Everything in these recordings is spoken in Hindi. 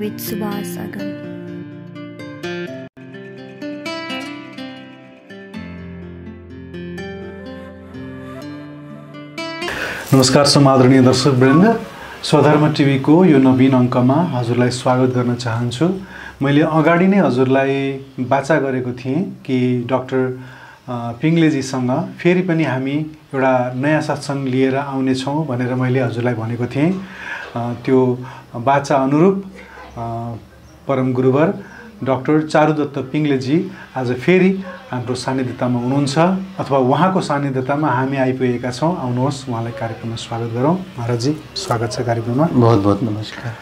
with Subhas Agam. नमस्कार समादरणीय दर्शकवृन्द, स्वधर्म टिभीको यो नवीन अङ्कमा हजुरलाई स्वागत गर्न चाहन्छु। मैले अगाडि नै हजुरलाई वाचा गरेको थिएँ कि डाक्टर पिङ्गलेजीसँग फेरि पनि हामी एउटा नयाँ सत्संग लिएर आउनेछौँ भनेर मैले हजुरलाई भनेको थिएँ। त्यो वाचा अनुरूप परम गुरुवर डाक्टर चारुदत्त पिङ्गलेजी आज फेरि हाम्रो सान्निध्यतामा हुनुहुन्छ अथवा उहाँको सान्निध्यतामा हामी आइपुगेका छौँ। आउनुहोस्, उहाँलाई कार्यक्रममा स्वागत गरौँ। महाराज जी, स्वागत छ कार्यक्रममा। बहुत बहुत नमस्कार।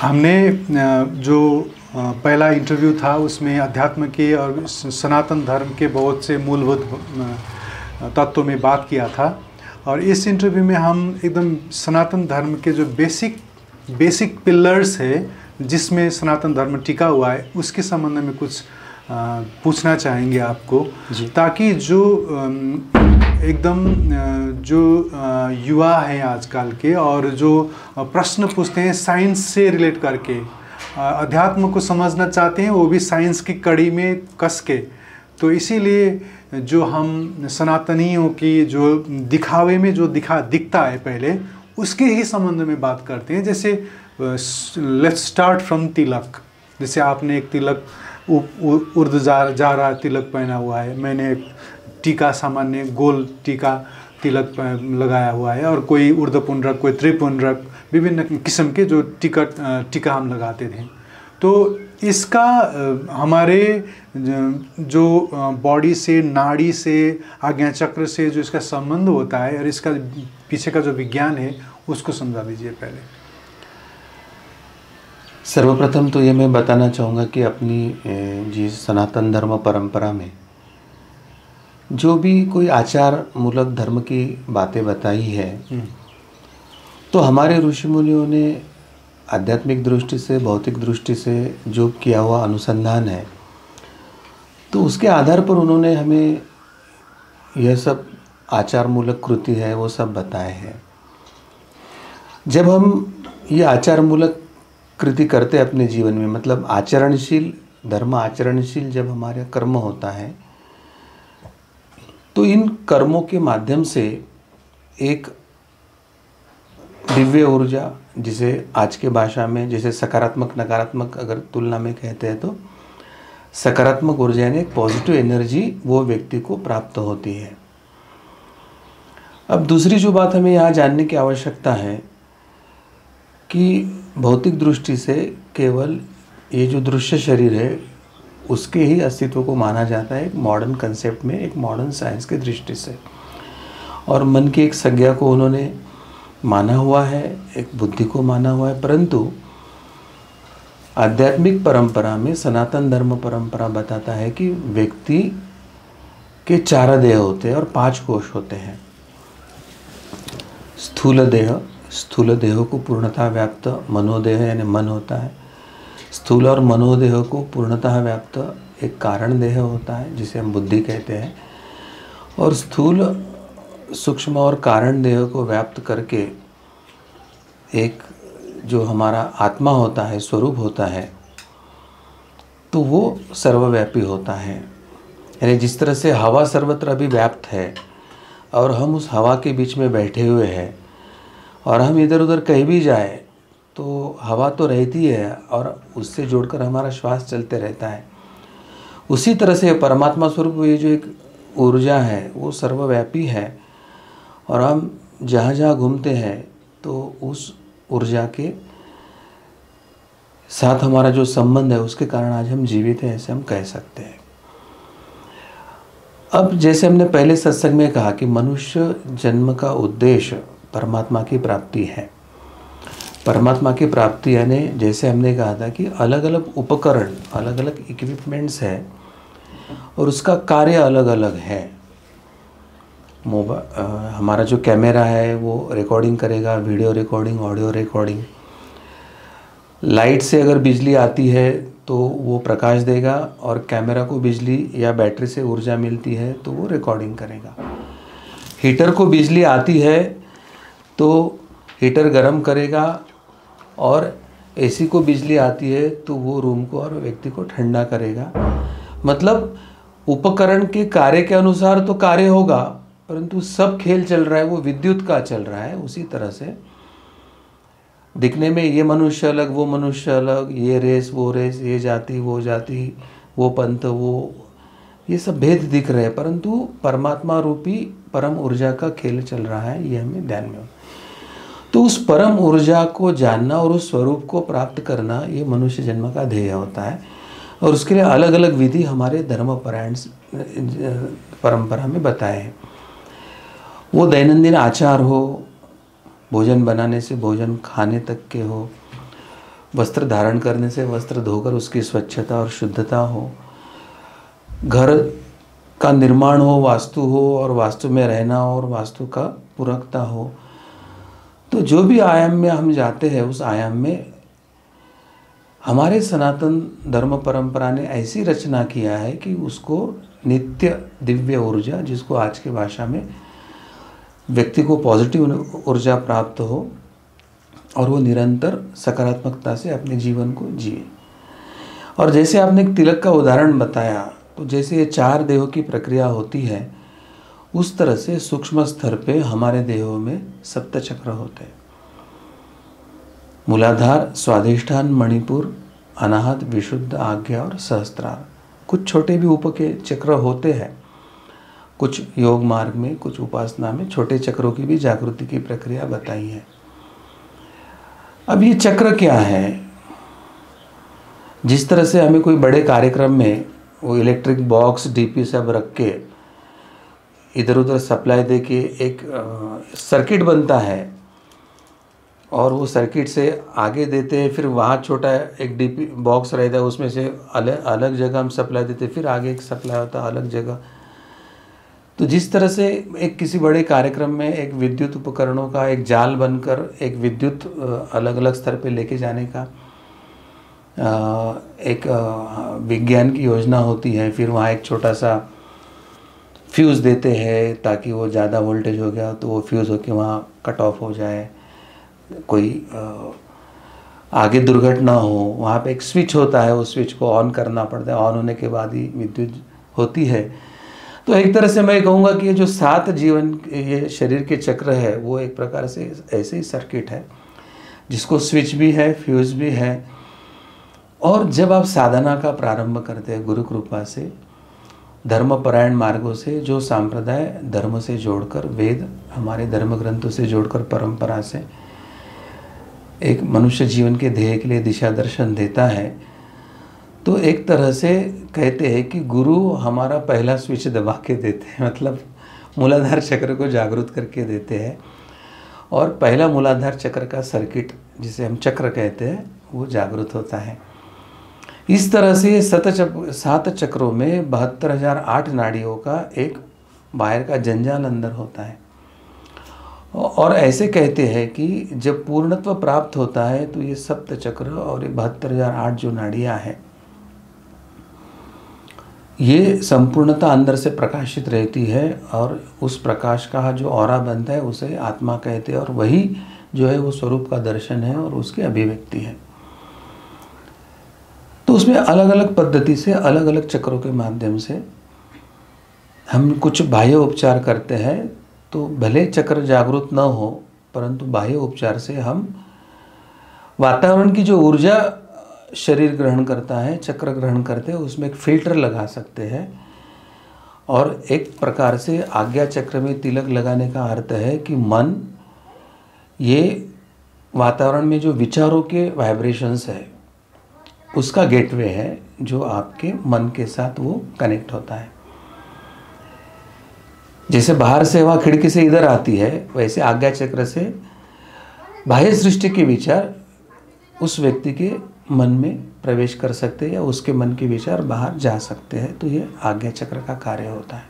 हमने जो पहला इंटरव्यू था उसमें अध्यात्म के और सनातन धर्म के बहुत से मूलभूत तत्वों में बात किया था, और इस इंटरव्यू में हम एकदम सनातन धर्म के जो बेसिक पिलर्स है जिसमें सनातन धर्म टिका हुआ है उसके संबंध में कुछ पूछना चाहेंगे आपको, ताकि जो एकदम जो युवा हैं आजकल के और जो प्रश्न पूछते हैं साइंस से रिलेट करके, अध्यात्म को समझना चाहते हैं वो भी साइंस की कड़ी में कस के, तो इसीलिए जो हम सनातनियों की जो दिखावे में जो दिखता है पहले उसके ही संबंध में बात करते हैं। जैसे लेट्स स्टार्ट फ्रॉम तिलक। जैसे आपने एक तिलक उर्द जा रहा तिलक पहना हुआ है, मैंने एक टीका सामान्य गोल टीका तिलक लगाया हुआ है, और कोई ऊर्ध्वपुंड्रक, कोई त्रिपुंड्रक, विभिन्न किस्म के जो टीका हम लगाते थे। तो इसका हमारे जो बॉडी से, नाड़ी से, आज्ञा चक्र से जो इसका संबंध होता है और इसका पीछे का जो विज्ञान है उसको समझा दीजिए पहले। सर्वप्रथम तो ये मैं बताना चाहूँगा कि अपनी जी सनातन धर्म परंपरा में जो भी कोई आचार मूलक धर्म की बातें बताई है, तो हमारे ऋषि मुनियों ने आध्यात्मिक दृष्टि से, भौतिक दृष्टि से जो किया हुआ अनुसंधान है, तो उसके आधार पर उन्होंने हमें यह सब आचार मूलक कृति है वो सब बताए हैं। जब हम ये आचार मूलक कृति करते हैं अपने जीवन में, मतलब आचरणशील धर्म, आचरणशील जब हमारा कर्म होता है, तो इन कर्मों के माध्यम से एक दिव्य ऊर्जा, जिसे आज के भाषा में जैसे सकारात्मक नकारात्मक अगर तुलना में कहते हैं, तो सकारात्मक ऊर्जा यानी एक पॉजिटिव एनर्जी वो व्यक्ति को प्राप्त होती है। अब दूसरी जो बात हमें यहाँ जानने की आवश्यकता है कि भौतिक दृष्टि से केवल ये जो दृश्य शरीर है उसके ही अस्तित्व को माना जाता है एक मॉडर्न कंसेप्ट में, एक मॉडर्न साइंस की दृष्टि से, और मन की एक संज्ञा को उन्होंने माना हुआ है, एक बुद्धि को माना हुआ है। परंतु आध्यात्मिक परंपरा में, सनातन धर्म परंपरा बताता है कि व्यक्ति के 4 देह होते हैं और 5 कोश होते हैं। स्थूल देह को पूर्णतः व्याप्त मनोदेह यानी मन होता है। स्थूल और मनोदेह को पूर्णतः व्याप्त एक कारण देह होता है जिसे हम बुद्धि कहते हैं, और स्थूल, सूक्ष्म और कारण देह को व्याप्त करके एक जो हमारा आत्मा होता है, स्वरूप होता है, तो वो सर्वव्यापी होता है। यानी जिस तरह से हवा सर्वत्र अभी व्याप्त है और हम उस हवा के बीच में बैठे हुए हैं और हम इधर उधर कहीं भी जाए तो हवा तो रहती है और उससे जोड़कर हमारा श्वास चलते रहता है। उसी तरह से परमात्मा स्वरूप ये जो एक ऊर्जा है वो सर्वव्यापी है, और हम जहाँ जहाँ घूमते हैं तो उस ऊर्जा के साथ हमारा जो संबंध है उसके कारण आज हम जीवित हैं, ऐसे हम कह सकते हैं। अब जैसे हमने पहले सत्संग में कहा कि मनुष्य जन्म का उद्देश्य परमात्मा की प्राप्ति है। परमात्मा की प्राप्ति यानी जैसे हमने कहा था कि अलग अलग उपकरण, अलग अलग इक्विपमेंट्स है और उसका कार्य अलग अलग है। हमारा जो कैमरा है वो रिकॉर्डिंग करेगा, video recording, audio recording. Light से अगर बिजली आती है तो वो प्रकाश देगा, और कैमरा को बिजली या बैटरी से ऊर्जा मिलती है तो वो रिकॉर्डिंग करेगा। हीटर को बिजली आती है तो हीटर गर्म करेगा और एसी को बिजली आती है तो वो रूम को और व्यक्ति को ठंडा करेगा। मतलब उपकरण के कार्य के अनुसार तो कार्य होगा, परंतु सब खेल चल रहा है वो विद्युत का चल रहा है। उसी तरह से दिखने में ये मनुष्य अलग, वो मनुष्य अलग, ये रेस वो रेस, ये जाति वो जाति, वो पंथ वो, ये सब भेद दिख रहे हैं, परंतु परमात्मा रूपी परम ऊर्जा का खेल चल रहा है, ये हमें ध्यान में हो। तो उस परम ऊर्जा को जानना और उस स्वरूप को प्राप्त करना, ये मनुष्य जन्म का ध्येय होता है। और उसके लिए अलग अलग विधि हमारे धर्मपरायण परंपरा में बताए हैं। वो दैनंदिन आचार हो, भोजन बनाने से भोजन खाने तक के हो, वस्त्र धारण करने से वस्त्र धोकर उसकी स्वच्छता और शुद्धता हो, घर का निर्माण हो, वास्तु हो और वास्तु में रहना और वास्तु का पूरकता हो। तो जो भी आयाम में हम जाते हैं उस आयाम में हमारे सनातन धर्म परंपरा ने ऐसी रचना किया है कि उसको नित्य दिव्य ऊर्जा, जिसको आज की भाषा में व्यक्ति को पॉजिटिव ऊर्जा प्राप्त हो और वो निरंतर सकारात्मकता से अपने जीवन को जिए। और जैसे आपने एक तिलक का उदाहरण बताया, तो जैसे ये 4 देहों की प्रक्रिया होती है, उस तरह से सूक्ष्म स्तर पे हमारे देहों में सप्त चक्र होते हैं। मूलाधार, स्वाधिष्ठान, मणिपुर, अनाहत, विशुद्ध, आज्ञा और सहस्त्रार। कुछ छोटे भी उप के चक्र होते हैं, कुछ योग मार्ग में, कुछ उपासना में छोटे चक्रों की भी जागृति की प्रक्रिया बताई है। अब ये चक्र क्या है? जिस तरह से हमें कोई बड़े कार्यक्रम में वो इलेक्ट्रिक बॉक्स, डीपी सब रख के इधर उधर सप्लाई दे के एक सर्किट बनता है और वो सर्किट से आगे देते हैं, फिर वहाँ छोटा एक डीपी बॉक्स रहता है, उसमें से अलग अलग जगह हम सप्लाई देते हैं, फिर आगे एक सप्लाई होता है अलग जगह। तो जिस तरह से एक किसी बड़े कार्यक्रम में एक विद्युत उपकरणों का एक जाल बनकर एक विद्युत अलग अलग स्तर पे लेके जाने का एक विज्ञान की योजना होती है, फिर वहाँ एक छोटा सा फ्यूज़ देते हैं ताकि वो ज़्यादा वोल्टेज हो गया तो वो फ्यूज़ होकर वहाँ कट ऑफ हो जाए, कोई आगे दुर्घटना हो। वहाँ पे एक स्विच होता है, उस स्विच को ऑन करना पड़ता है, ऑन होने के बाद ही विद्युत होती है। तो एक तरह से मैं कहूँगा कि ये जो 7 जीवन ये शरीर के चक्र है वो एक प्रकार से ऐसे ही सर्किट है जिसको स्विच भी है, फ्यूज़ भी है। और जब आप साधना का प्रारंभ करते हैं गुरु कृपा से, धर्मपरायण मार्गों से, जो सांप्रदाय धर्म से जोड़कर, वेद हमारे धर्म ग्रंथों से जोड़कर, परंपरा से एक मनुष्य जीवन के ध्येय के लिए दिशा दर्शन देता है, तो एक तरह से कहते हैं कि गुरु हमारा पहला स्विच दबा के देते हैं, मतलब मूलाधार चक्र को जागृत करके देते हैं और पहला मूलाधार चक्र का सर्किट, जिसे हम चक्र कहते हैं, वो जागृत होता है। इस तरह से 7 चक्रों में 72,008 नाड़ियों का एक बाहर का जंजाल अंदर होता है। और ऐसे कहते हैं कि जब पूर्णत्व प्राप्त होता है तो ये सप्त चक्र और ये 72,008 जो नाड़ियाँ हैं, ये संपूर्णता अंदर से प्रकाशित रहती है और उस प्रकाश का जो ऑरा बनता है उसे आत्मा कहते हैं और वही जो है वो स्वरूप का दर्शन है और उसकी अभिव्यक्ति है। तो उसमें अलग अलग पद्धति से, अलग अलग चक्रों के माध्यम से हम कुछ बाह्य उपचार करते हैं, तो भले चक्र जागृत न हो, परंतु बाह्य उपचार से हम वातावरण की जो ऊर्जा शरीर ग्रहण करता है, चक्र ग्रहण करते हैं, उसमें एक फिल्टर लगा सकते हैं। और एक प्रकार से आज्ञा चक्र में तिलक लगाने का अर्थ है कि मन ये वातावरण में जो विचारों के वाइब्रेशंस है उसका गेटवे है, जो आपके मन के साथ वो कनेक्ट होता है। जैसे बाहर से हवा खिड़की से इधर आती है, वैसे आज्ञा चक्र से बाह्य सृष्टि के विचार उस व्यक्ति के मन में प्रवेश कर सकते हैं या उसके मन के विचार बाहर जा सकते हैं। तो ये आज्ञा चक्र का कार्य होता है।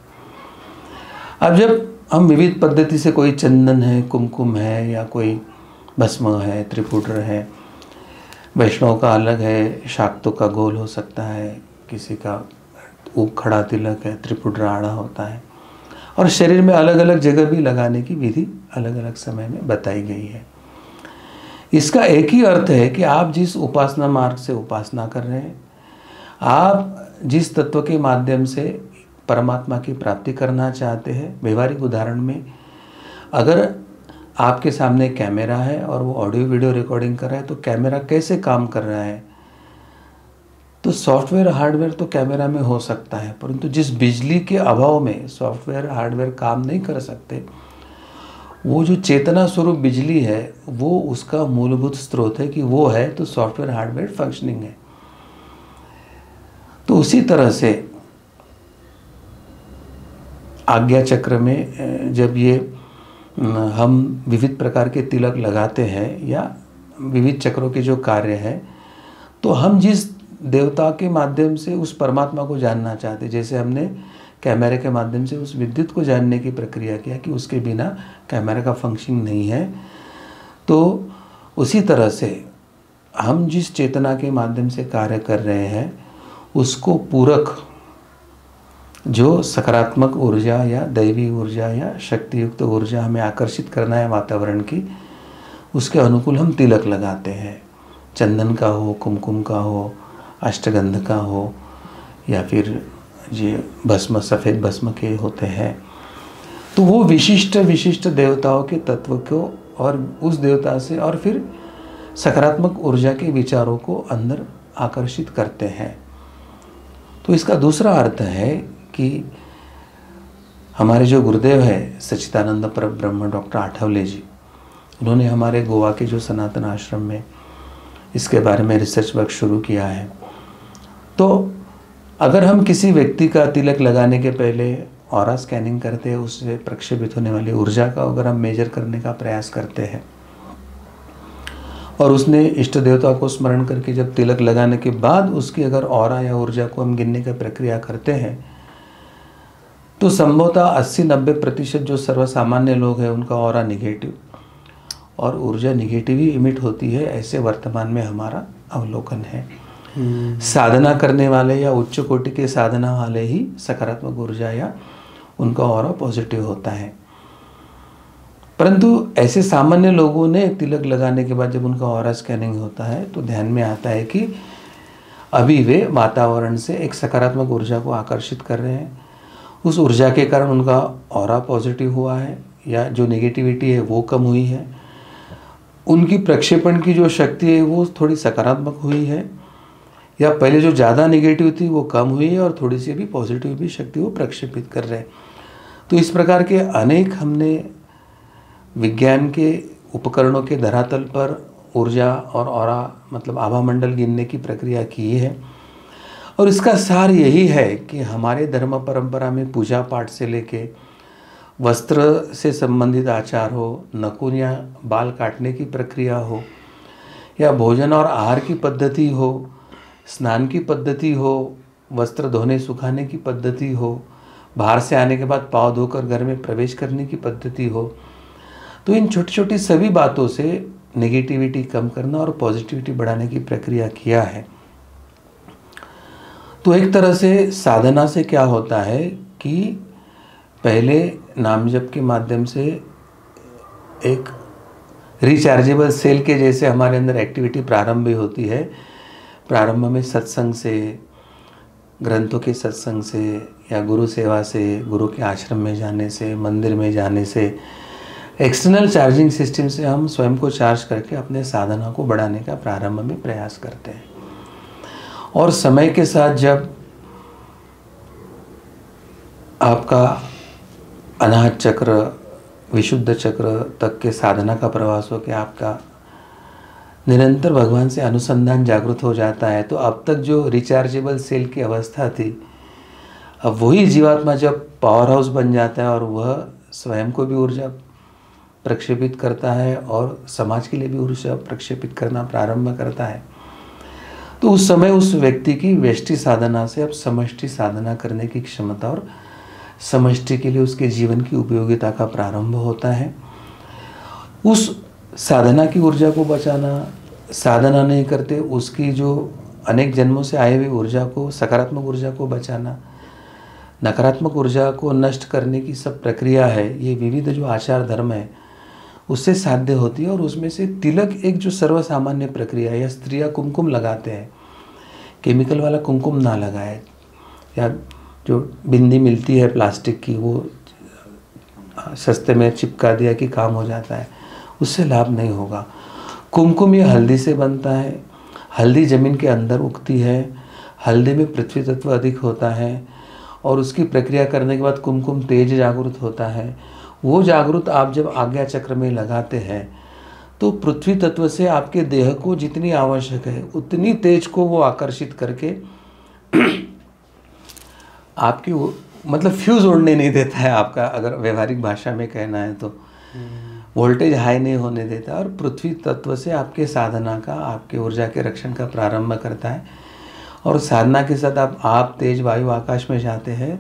अब जब हम विविध पद्धति से, कोई चंदन है, कुमकुम है, या कोई भस्म है, त्रिपुत्र है, वैष्णव का अलग है, शाक्तों का गोल हो सकता है, किसी का खड़ा तिलक है, त्रिपुत्र आड़ा होता है, और शरीर में अलग अलग जगह भी लगाने की विधि अलग अलग समय में बताई गई है। इसका एक ही अर्थ है कि आप जिस उपासना मार्ग से उपासना कर रहे हैं, आप जिस तत्व के माध्यम से परमात्मा की प्राप्ति करना चाहते हैं, व्यवहारिक उदाहरण में अगर आपके सामने कैमरा है और वो ऑडियो वीडियो रिकॉर्डिंग कर रहा है, तो कैमरा कैसे काम कर रहा है, तो सॉफ्टवेयर हार्डवेयर तो कैमरा में हो सकता है, परंतु जिस बिजली के अभाव में सॉफ्टवेयर हार्डवेयर काम नहीं कर सकते, वो जो चेतना स्वरूप बिजली है वो उसका मूलभूत स्रोत है कि वो है तो सॉफ्टवेयर हार्डवेयर फंक्शनिंग है। तो उसी तरह से आज्ञा चक्र में जब ये हम विविध प्रकार के तिलक लगाते हैं या विविध चक्रों के जो कार्य है, तो हम जिस देवता के माध्यम से उस परमात्मा को जानना चाहते, जैसे हमने कैमरे के माध्यम से उस विद्युत को जानने की प्रक्रिया किया कि उसके बिना कैमरे का फंक्शनिंग नहीं है, तो उसी तरह से हम जिस चेतना के माध्यम से कार्य कर रहे हैं उसको पूरक जो सकारात्मक ऊर्जा या दैवी ऊर्जा या शक्तियुक्त ऊर्जा हमें आकर्षित करना है वातावरण की, उसके अनुकूल हम तिलक लगाते हैं। चंदन का हो, कुमकुम का हो, अष्टगंध का हो, या फिर ये भस्म, सफ़ेद भस्म के होते हैं। तो वो विशिष्ट देवताओं के तत्व को और उस देवता से और फिर सकारात्मक ऊर्जा के विचारों को अंदर आकर्षित करते हैं। तो इसका दूसरा अर्थ है कि हमारे जो गुरुदेव है सच्चिदानंद परब्रह्म डॉक्टर आठवले जी, उन्होंने हमारे गोवा के जो सनातन आश्रम में इसके बारे में रिसर्च वर्क शुरू किया है। तो अगर हम किसी व्यक्ति का तिलक लगाने के पहले ऑरा स्कैनिंग करते हैं, उससे प्रक्षेपित होने वाली ऊर्जा का अगर हम मेजर करने का प्रयास करते हैं और उसने इष्ट देवता को स्मरण करके जब तिलक लगाने के बाद उसकी अगर ऑरा या ऊर्जा को हम गिनने की प्रक्रिया करते हैं, तो संभवतः 80-90% जो सर्वसामान्य लोग हैं उनका ऑरा निगेटिव और ऊर्जा निगेटिव ही इमिट होती है, ऐसे वर्तमान में हमारा अवलोकन है। साधना करने वाले या उच्च कोटि के साधना वाले ही सकारात्मक ऊर्जा या उनका ऑरा पॉजिटिव होता है, परंतु ऐसे सामान्य लोगों ने तिलक लगाने के बाद जब उनका ऑरा स्कैनिंग होता है तो ध्यान में आता है कि अभी वे वातावरण से एक सकारात्मक ऊर्जा को आकर्षित कर रहे हैं, उस ऊर्जा के कारण उनका ऑरा पॉजिटिव हुआ है या जो नेगेटिविटी है वो कम हुई है, उनकी प्रक्षेपण की जो शक्ति है वो थोड़ी सकारात्मक हुई है, या पहले जो ज़्यादा नेगेटिव थी वो कम हुई है और थोड़ी सी भी पॉजिटिव भी शक्ति वो प्रक्षेपित कर रहे हैं। तो इस प्रकार के अनेक हमने विज्ञान के उपकरणों के धरातल पर ऊर्जा और ऑरा मतलब आभा मंडल गिनने की प्रक्रिया की है, और इसका सार यही है कि हमारे धर्म परंपरा में पूजा पाठ से लेके वस्त्र से संबंधित आचार हो, नखून या बाल काटने की प्रक्रिया हो, या भोजन और आहार की पद्धति हो, स्नान की पद्धति हो, वस्त्र धोने सुखाने की पद्धति हो, बाहर से आने के बाद पाँव धोकर घर में प्रवेश करने की पद्धति हो, तो इन छोटी छोटी सभी बातों से नेगेटिविटी कम करना और पॉजिटिविटी बढ़ाने की प्रक्रिया किया है। तो एक तरह से साधना से क्या होता है कि पहले नाम जप के माध्यम से एक रिचार्जेबल सेल के जैसे हमारे अंदर एक्टिविटी प्रारंभ भी होती है। प्रारंभ में सत्संग से, ग्रंथों के सत्संग से या गुरु सेवा से, गुरु के आश्रम में जाने से, मंदिर में जाने से, एक्सटर्नल चार्जिंग सिस्टम से हम स्वयं को चार्ज करके अपने साधना को बढ़ाने का प्रारंभ में प्रयास करते हैं। और समय के साथ जब आपका अनाहत चक्र, विशुद्ध चक्र तक के साधना का प्रवास हो के आपका निरंतर भगवान से अनुसंधान जागृत हो जाता है, तो अब तक जो रिचार्जेबल सेल की अवस्था थी, अब वही जीवात्मा जब पावर हाउस बन जाता है और वह स्वयं को भी ऊर्जा प्रक्षेपित करता है और समाज के लिए भी ऊर्जा प्रक्षेपित करना प्रारंभ करता है, तो उस समय उस व्यक्ति की व्यष्टि साधना से अब समष्टि साधना करने की क्षमता और समष्टि के लिए उसके जीवन की उपयोगिता का प्रारंभ होता है। उस साधना की ऊर्जा को बचाना, साधना नहीं करते उसकी जो अनेक जन्मों से आए हुई ऊर्जा को, सकारात्मक ऊर्जा को बचाना, नकारात्मक ऊर्जा को नष्ट करने की सब प्रक्रिया है। ये विविध जो आचार धर्म है उससे साध्य होती है। और उसमें से तिलक एक जो सर्वसामान्य प्रक्रिया है, या स्त्रियाँ कुमकुम लगाते हैं, केमिकल वाला कुमकुम ना लगाए, या जो बिंदी मिलती है प्लास्टिक की वो सस्ते में चिपका दिया कि काम हो जाता है, उससे लाभ नहीं होगा। कुमकुम ये हल्दी से बनता है, हल्दी ज़मीन के अंदर उगती है, हल्दी में पृथ्वी तत्व अधिक होता है, और उसकी प्रक्रिया करने के बाद कुमकुम तेज जागृत होता है। वो जागृत आप जब आज्ञा चक्र में लगाते हैं तो पृथ्वी तत्व से आपके देह को जितनी आवश्यक है उतनी तेज को वो आकर्षित करके आपकी मतलब फ्यूज़ उड़ने नहीं देता है आपका, अगर व्यवहारिक भाषा में कहना है तो वोल्टेज हाई नहीं होने देता, और पृथ्वी तत्व से आपके साधना का, आपके ऊर्जा के रक्षण का प्रारंभ करता है। और साधना के साथ आप तेज वायु आकाश में जाते हैं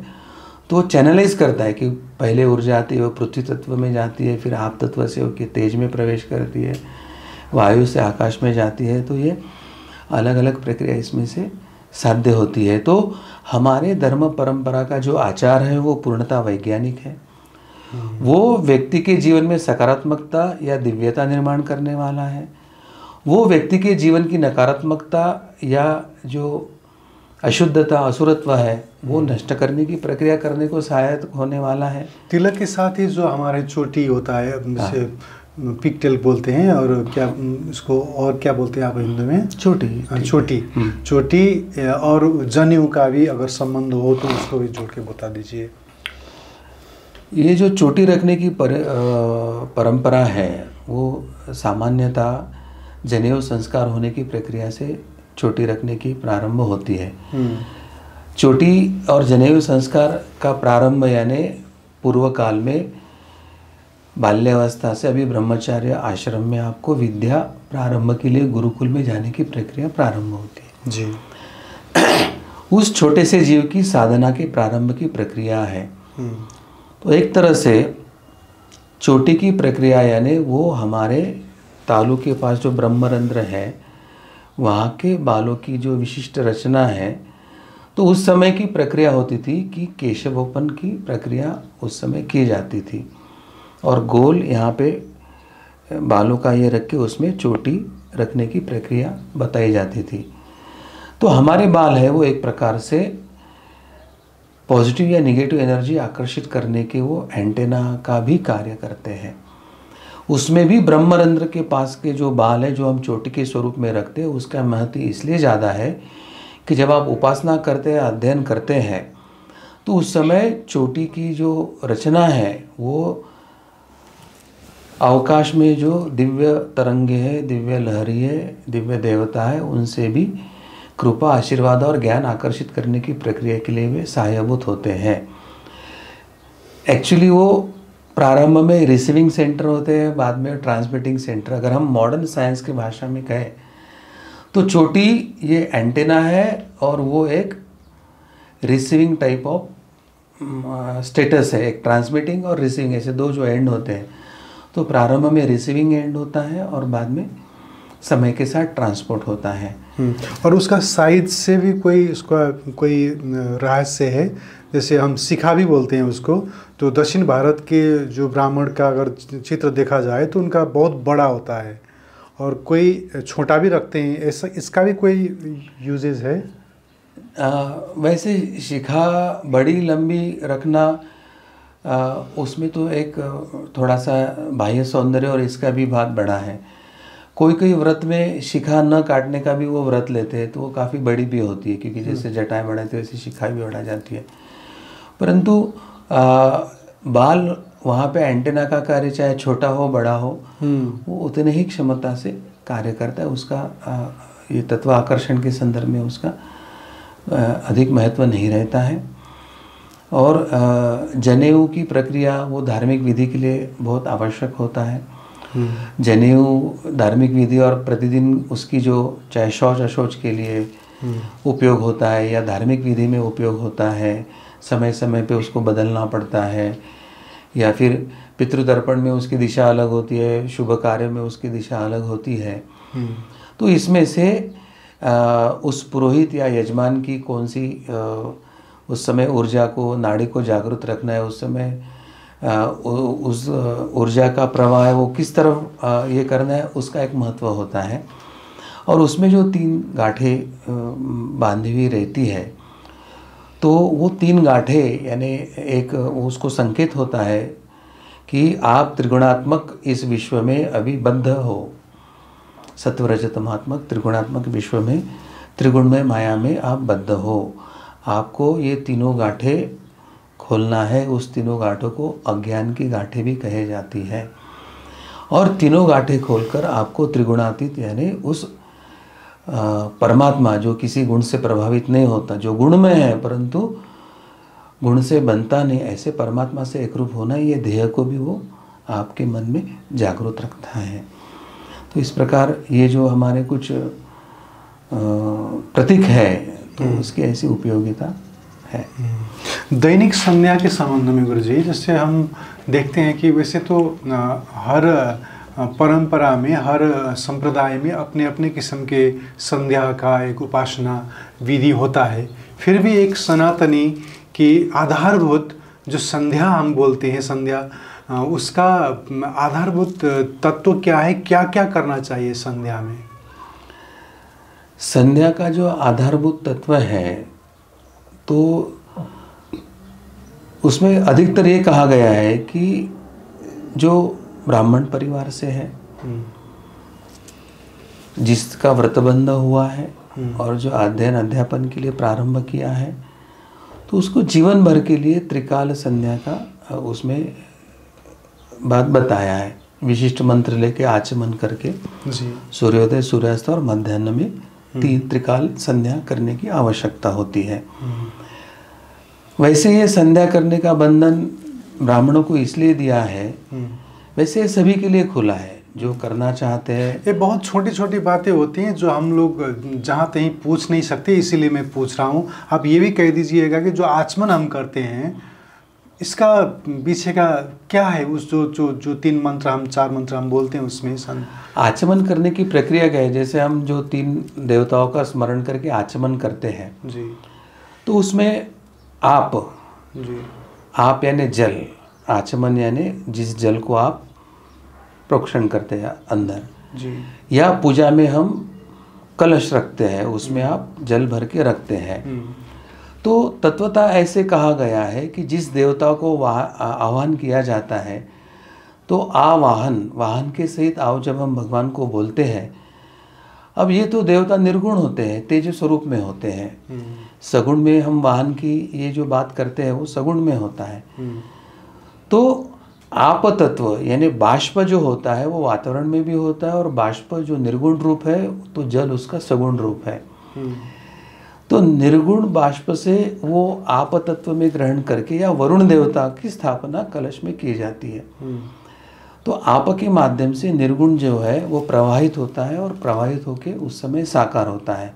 तो वो चैनलाइज करता है कि पहले ऊर्जा आती है वो पृथ्वी तत्व में जाती है, फिर आप तत्व से होकर तेज में प्रवेश करती है, वायु से आकाश में जाती है। तो ये अलग अलग प्रक्रिया इसमें से साध्य होती है। तो हमारे धर्म परंपरा का जो आचार है वो पूर्णतः वैज्ञानिक है। वो व्यक्ति के जीवन में सकारात्मकता या दिव्यता निर्माण करने वाला है, वो व्यक्ति के जीवन की नकारात्मकता या जो अशुद्धता असुरत्व है वो नष्ट करने की प्रक्रिया करने को सहायक होने वाला है। तिलक के साथ ही जो हमारे चोटी होता है, जिसे पिगटेल बोलते हैं, और क्या इसको और क्या बोलते हैं आप हिंदू में? चोटी और जनेऊ का भी अगर संबंध हो तो उसको भी जोड़ के बता दीजिए। ये जो चोटी रखने की परंपरा है वो सामान्यतः जनेऊ संस्कार होने की प्रक्रिया से चोटी रखने की प्रारंभ होती है। चोटी और जनेऊ संस्कार का प्रारंभ यानी पूर्व काल में बाल्यावस्था से अभी ब्रह्मचार्य आश्रम में आपको विद्या प्रारंभ के लिए गुरुकुल में जाने की प्रक्रिया प्रारंभ होती है जी। उस छोटे से जीव की साधना के प्रारंभ की प्रक्रिया है। तो एक तरह से चोटी की प्रक्रिया यानी वो हमारे तालु के पास जो ब्रह्मरंध्र है वहाँ के बालों की जो विशिष्ट रचना है, तो उस समय की प्रक्रिया होती थी कि केशवोपन की प्रक्रिया उस समय की जाती थी, और गोल यहाँ पे बालों का ये रख के उसमें चोटी रखने की प्रक्रिया बताई जाती थी। तो हमारे बाल है वो एक प्रकार से पॉजिटिव या निगेटिव एनर्जी आकर्षित करने के वो एंटेना का भी कार्य करते हैं। उसमें भी ब्रह्मरंध्र के पास के जो बाल है जो हम चोटी के स्वरूप में रखते हैं उसका महत्व इसलिए ज़्यादा है कि जब आप उपासना करते हैं, अध्ययन करते हैं, तो उस समय चोटी की जो रचना है वो अवकाश में जो दिव्य तरंगे है, दिव्य लहरी है, दिव्य देवता है, उनसे भी कृपा, आशीर्वाद और ज्ञान आकर्षित करने की प्रक्रिया के लिए वे सहायभूत होते हैं। एक्चुअली वो प्रारंभ में रिसीविंग सेंटर होते हैं, बाद में ट्रांसमिटिंग सेंटर। अगर हम मॉडर्न साइंस की भाषा में कहें तो चोटी ये एंटेना है और वो एक रिसीविंग टाइप ऑफ स्टेटस है, एक ट्रांसमिटिंग और रिसीविंग, ऐसे दो जो एंड होते हैं। तो प्रारंभ में रिसीविंग एंड होता है और बाद में समय के साथ ट्रांसपोर्ट होता है। और उसका साइज से भी उसका कोई रहस्य है। जैसे हम शिखा भी बोलते हैं उसको, तो दक्षिण भारत के जो ब्राह्मण का अगर चित्र देखा जाए तो उनका बहुत बड़ा होता है और कोई छोटा भी रखते हैं, ऐसा इसका भी कोई यूजेज है? वैसे शिखा बड़ी लंबी रखना उसमें तो एक थोड़ा सा बाह्य सौंदर्य और इसका भी भाग बड़ा है। कोई व्रत में शिखा न काटने का भी वो व्रत लेते हैं, तो वो काफ़ी बड़ी भी होती है, क्योंकि जैसे जटाएं बढ़ाते वैसे शिखा भी बढ़ा जाती है। परंतु बाल वहाँ पे एंटेना का कार्य चाहे छोटा हो बड़ा हो, वो उतने ही क्षमता से कार्य करता है। उसका ये तत्व आकर्षण के संदर्भ में उसका अधिक महत्व नहीं रहता है। और जनेऊ की प्रक्रिया वो धार्मिक विधि के लिए बहुत आवश्यक होता है। जनेऊ धार्मिक विधि और प्रतिदिन उसकी जो चाहे शौच अशौच के लिए उपयोग होता है या धार्मिक विधि में उपयोग होता है, समय समय पे उसको बदलना पड़ता है, या फिर पितृतर्पण में उसकी दिशा अलग होती है, शुभ कार्य में उसकी दिशा अलग होती है। तो इसमें से उस पुरोहित या यजमान की कौन सी उस समय ऊर्जा को, नाड़ी को जागृत रखना है, उस समय उस ऊर्जा का प्रवाह है वो किस तरफ ये करना है, उसका एक महत्व होता है। और उसमें जो 3 गांठें बांधी हुई रहती है, तो वो 3 गांठें यानी एक उसको संकेत होता है कि आप त्रिगुणात्मक इस विश्व में अभी बद्ध हो। सत्व रजत तमात्मक त्रिगुणात्मक विश्व में, त्रिगुणमय माया में आप बद्ध हो। आपको ये तीनों गांठें खोलना है। उस तीनों गांठों को अज्ञान की गांठें भी कहे जाती है। और तीनों गांठें खोलकर आपको त्रिगुणातीत यानी उस परमात्मा जो किसी गुण से प्रभावित नहीं होता, जो गुण में है परंतु गुण से बनता नहीं, ऐसे परमात्मा से एकरूप होना, ये ध्येय को भी वो आपके मन में जागरूक रखता है। तो इस प्रकार ये जो हमारे कुछ प्रतीक है, तो उसकी ऐसी उपयोगिता है। दैनिक संध्या के संबंध में गुरुजी, जैसे हम देखते हैं कि वैसे तो हर परंपरा में, हर संप्रदाय में अपने अपने किस्म के संध्या का एक उपासना विधि होता है। फिर भी एक सनातनी की आधारभूत जो संध्या हम बोलते हैं, संध्या, उसका आधारभूत तत्व क्या है, क्या क्या करना चाहिए संध्या में? संध्या का जो आधारभूत तत्व है, तो उसमें अधिकतर ये कहा गया है कि जो ब्राह्मण परिवार से है, जिसका व्रतबंध हुआ है और जो अध्ययन अध्यापन के लिए प्रारंभ किया है, तो उसको जीवन भर के लिए त्रिकाल संध्या का उसमें बात बताया है। विशिष्ट मंत्र लेके आचमन करके जी, सूर्योदय, सूर्यास्त और मध्याह्न में 3 त्रिकाल संध्या करने की आवश्यकता होती है। वैसे ये संध्या करने का बंधन ब्राह्मणों को इसलिए दिया है, वैसे सभी के लिए खुला है जो करना चाहते हैं। ये बहुत छोटी छोटी बातें होती हैं जो हम लोग जहाँ तहीं पूछ नहीं सकते, इसीलिए मैं पूछ रहा हूँ। आप ये भी कह दीजिएगा कि जो आचमन हम करते हैं, इसका पीछे का क्या है? उस जो 3 मंत्र हम 4 मंत्र हम बोलते हैं, उसमें आचमन करने की प्रक्रिया क्या है? जैसे हम जो 3 देवताओं का स्मरण करके आचमन करते हैं जी, तो उसमें आप यानी जल, आचमन यानी जिस जल को आप प्रोक्षण करते हैं अंदर जी, या पूजा में हम कलश रखते हैं, उसमें आप जल भर के रखते हैं। तो तत्वतः ऐसे कहा गया है कि जिस देवता को आह्वान किया जाता है, तो वाहन के सहित आओ जब हम भगवान को बोलते हैं। अब ये तो देवता निर्गुण होते हैं, तेज स्वरूप में होते हैं। सगुण में हम वाहन की ये जो बात करते हैं वो सगुण में होता है। तो आप तत्व यानी बाष्प जो होता है वो वातावरण में भी होता है, और बाष्प जो निर्गुण रूप है तो जल उसका सगुण रूप है। तो निर्गुण बाष्प से वो आप तत्व में ग्रहण करके या वरुण देवता की स्थापना कलश में की जाती है। तो आप के माध्यम से निर्गुण जो है वो प्रवाहित होता है, और प्रवाहित होके उस समय साकार होता है।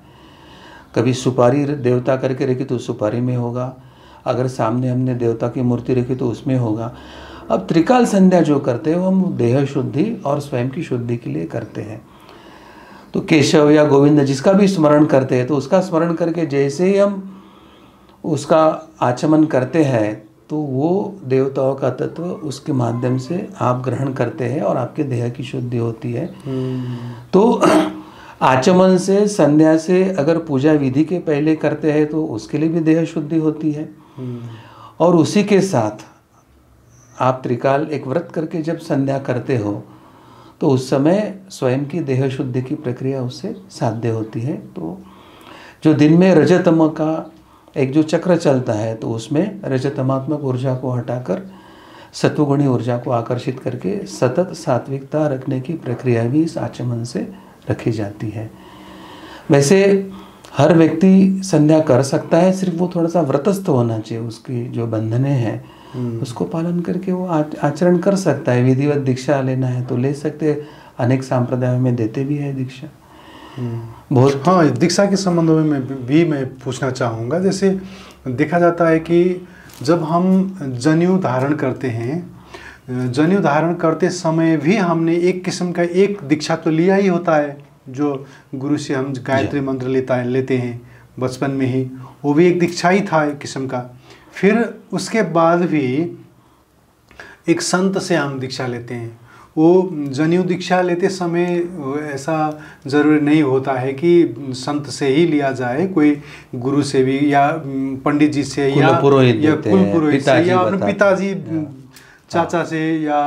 कभी सुपारी देवता करके रखी तो सुपारी में होगा, अगर सामने हमने देवता की मूर्ति रखी तो उसमें होगा। अब त्रिकाल संध्या जो करते हैं वो हम देह शुद्धि और स्वयं की शुद्धि के लिए करते हैं। तो केशव या गोविंद जिसका भी स्मरण करते हैं, तो उसका स्मरण करके जैसे ही हम उसका आचमन करते हैं, तो वो देवताओं का तत्व उसके माध्यम से आप ग्रहण करते हैं और आपके देह की शुद्धि होती है। तो आचमन से, संध्या से अगर पूजा विधि के पहले करते हैं तो उसके लिए भी देह शुद्धि होती है। और उसी के साथ आप त्रिकाल एक व्रत करके जब संध्या करते हो तो उस समय स्वयं की देह शुद्धि की प्रक्रिया उससे साध्य होती है। तो जो दिन में रजतम का एक जो चक्र चलता है, तो उसमें रजतमात्मक ऊर्जा को हटाकर सत्वगुणी ऊर्जा को आकर्षित करके सतत सात्विकता रखने की प्रक्रिया भी इस आचमन से रखी जाती है। वैसे हर व्यक्ति संध्या कर सकता है, सिर्फ वो थोड़ा सा व्रतस्थ होना चाहिए। उसकी जो बंधने हैं उसको पालन करके वो आचरण कर सकता है। विधिवत दीक्षा लेना है तो ले सकते, अनेक संप्रदायों में देते भी है दीक्षा। बहुत हाँ, दीक्षा के संबंध में मैं पूछना चाहूँगा। जैसे देखा जाता है कि जब हम जनेऊ धारण करते हैं, जनेऊ धारण करते समय भी हमने एक किस्म का एक दीक्षा तो लिया ही होता है, जो गुरु से हम गायत्री मंत्र लेते हैं बचपन में ही, वो भी एक दीक्षा ही था एक किस्म का। फिर उसके बाद भी एक संत से हम दीक्षा लेते हैं, वो जनेऊ दीक्षा लेते समय ऐसा ज़रूरी नहीं होता है कि संत से ही लिया जाए, कोई गुरु से भी या पंडित जी से या कुल पुरोहित से या अपने पिताजी चाचा से या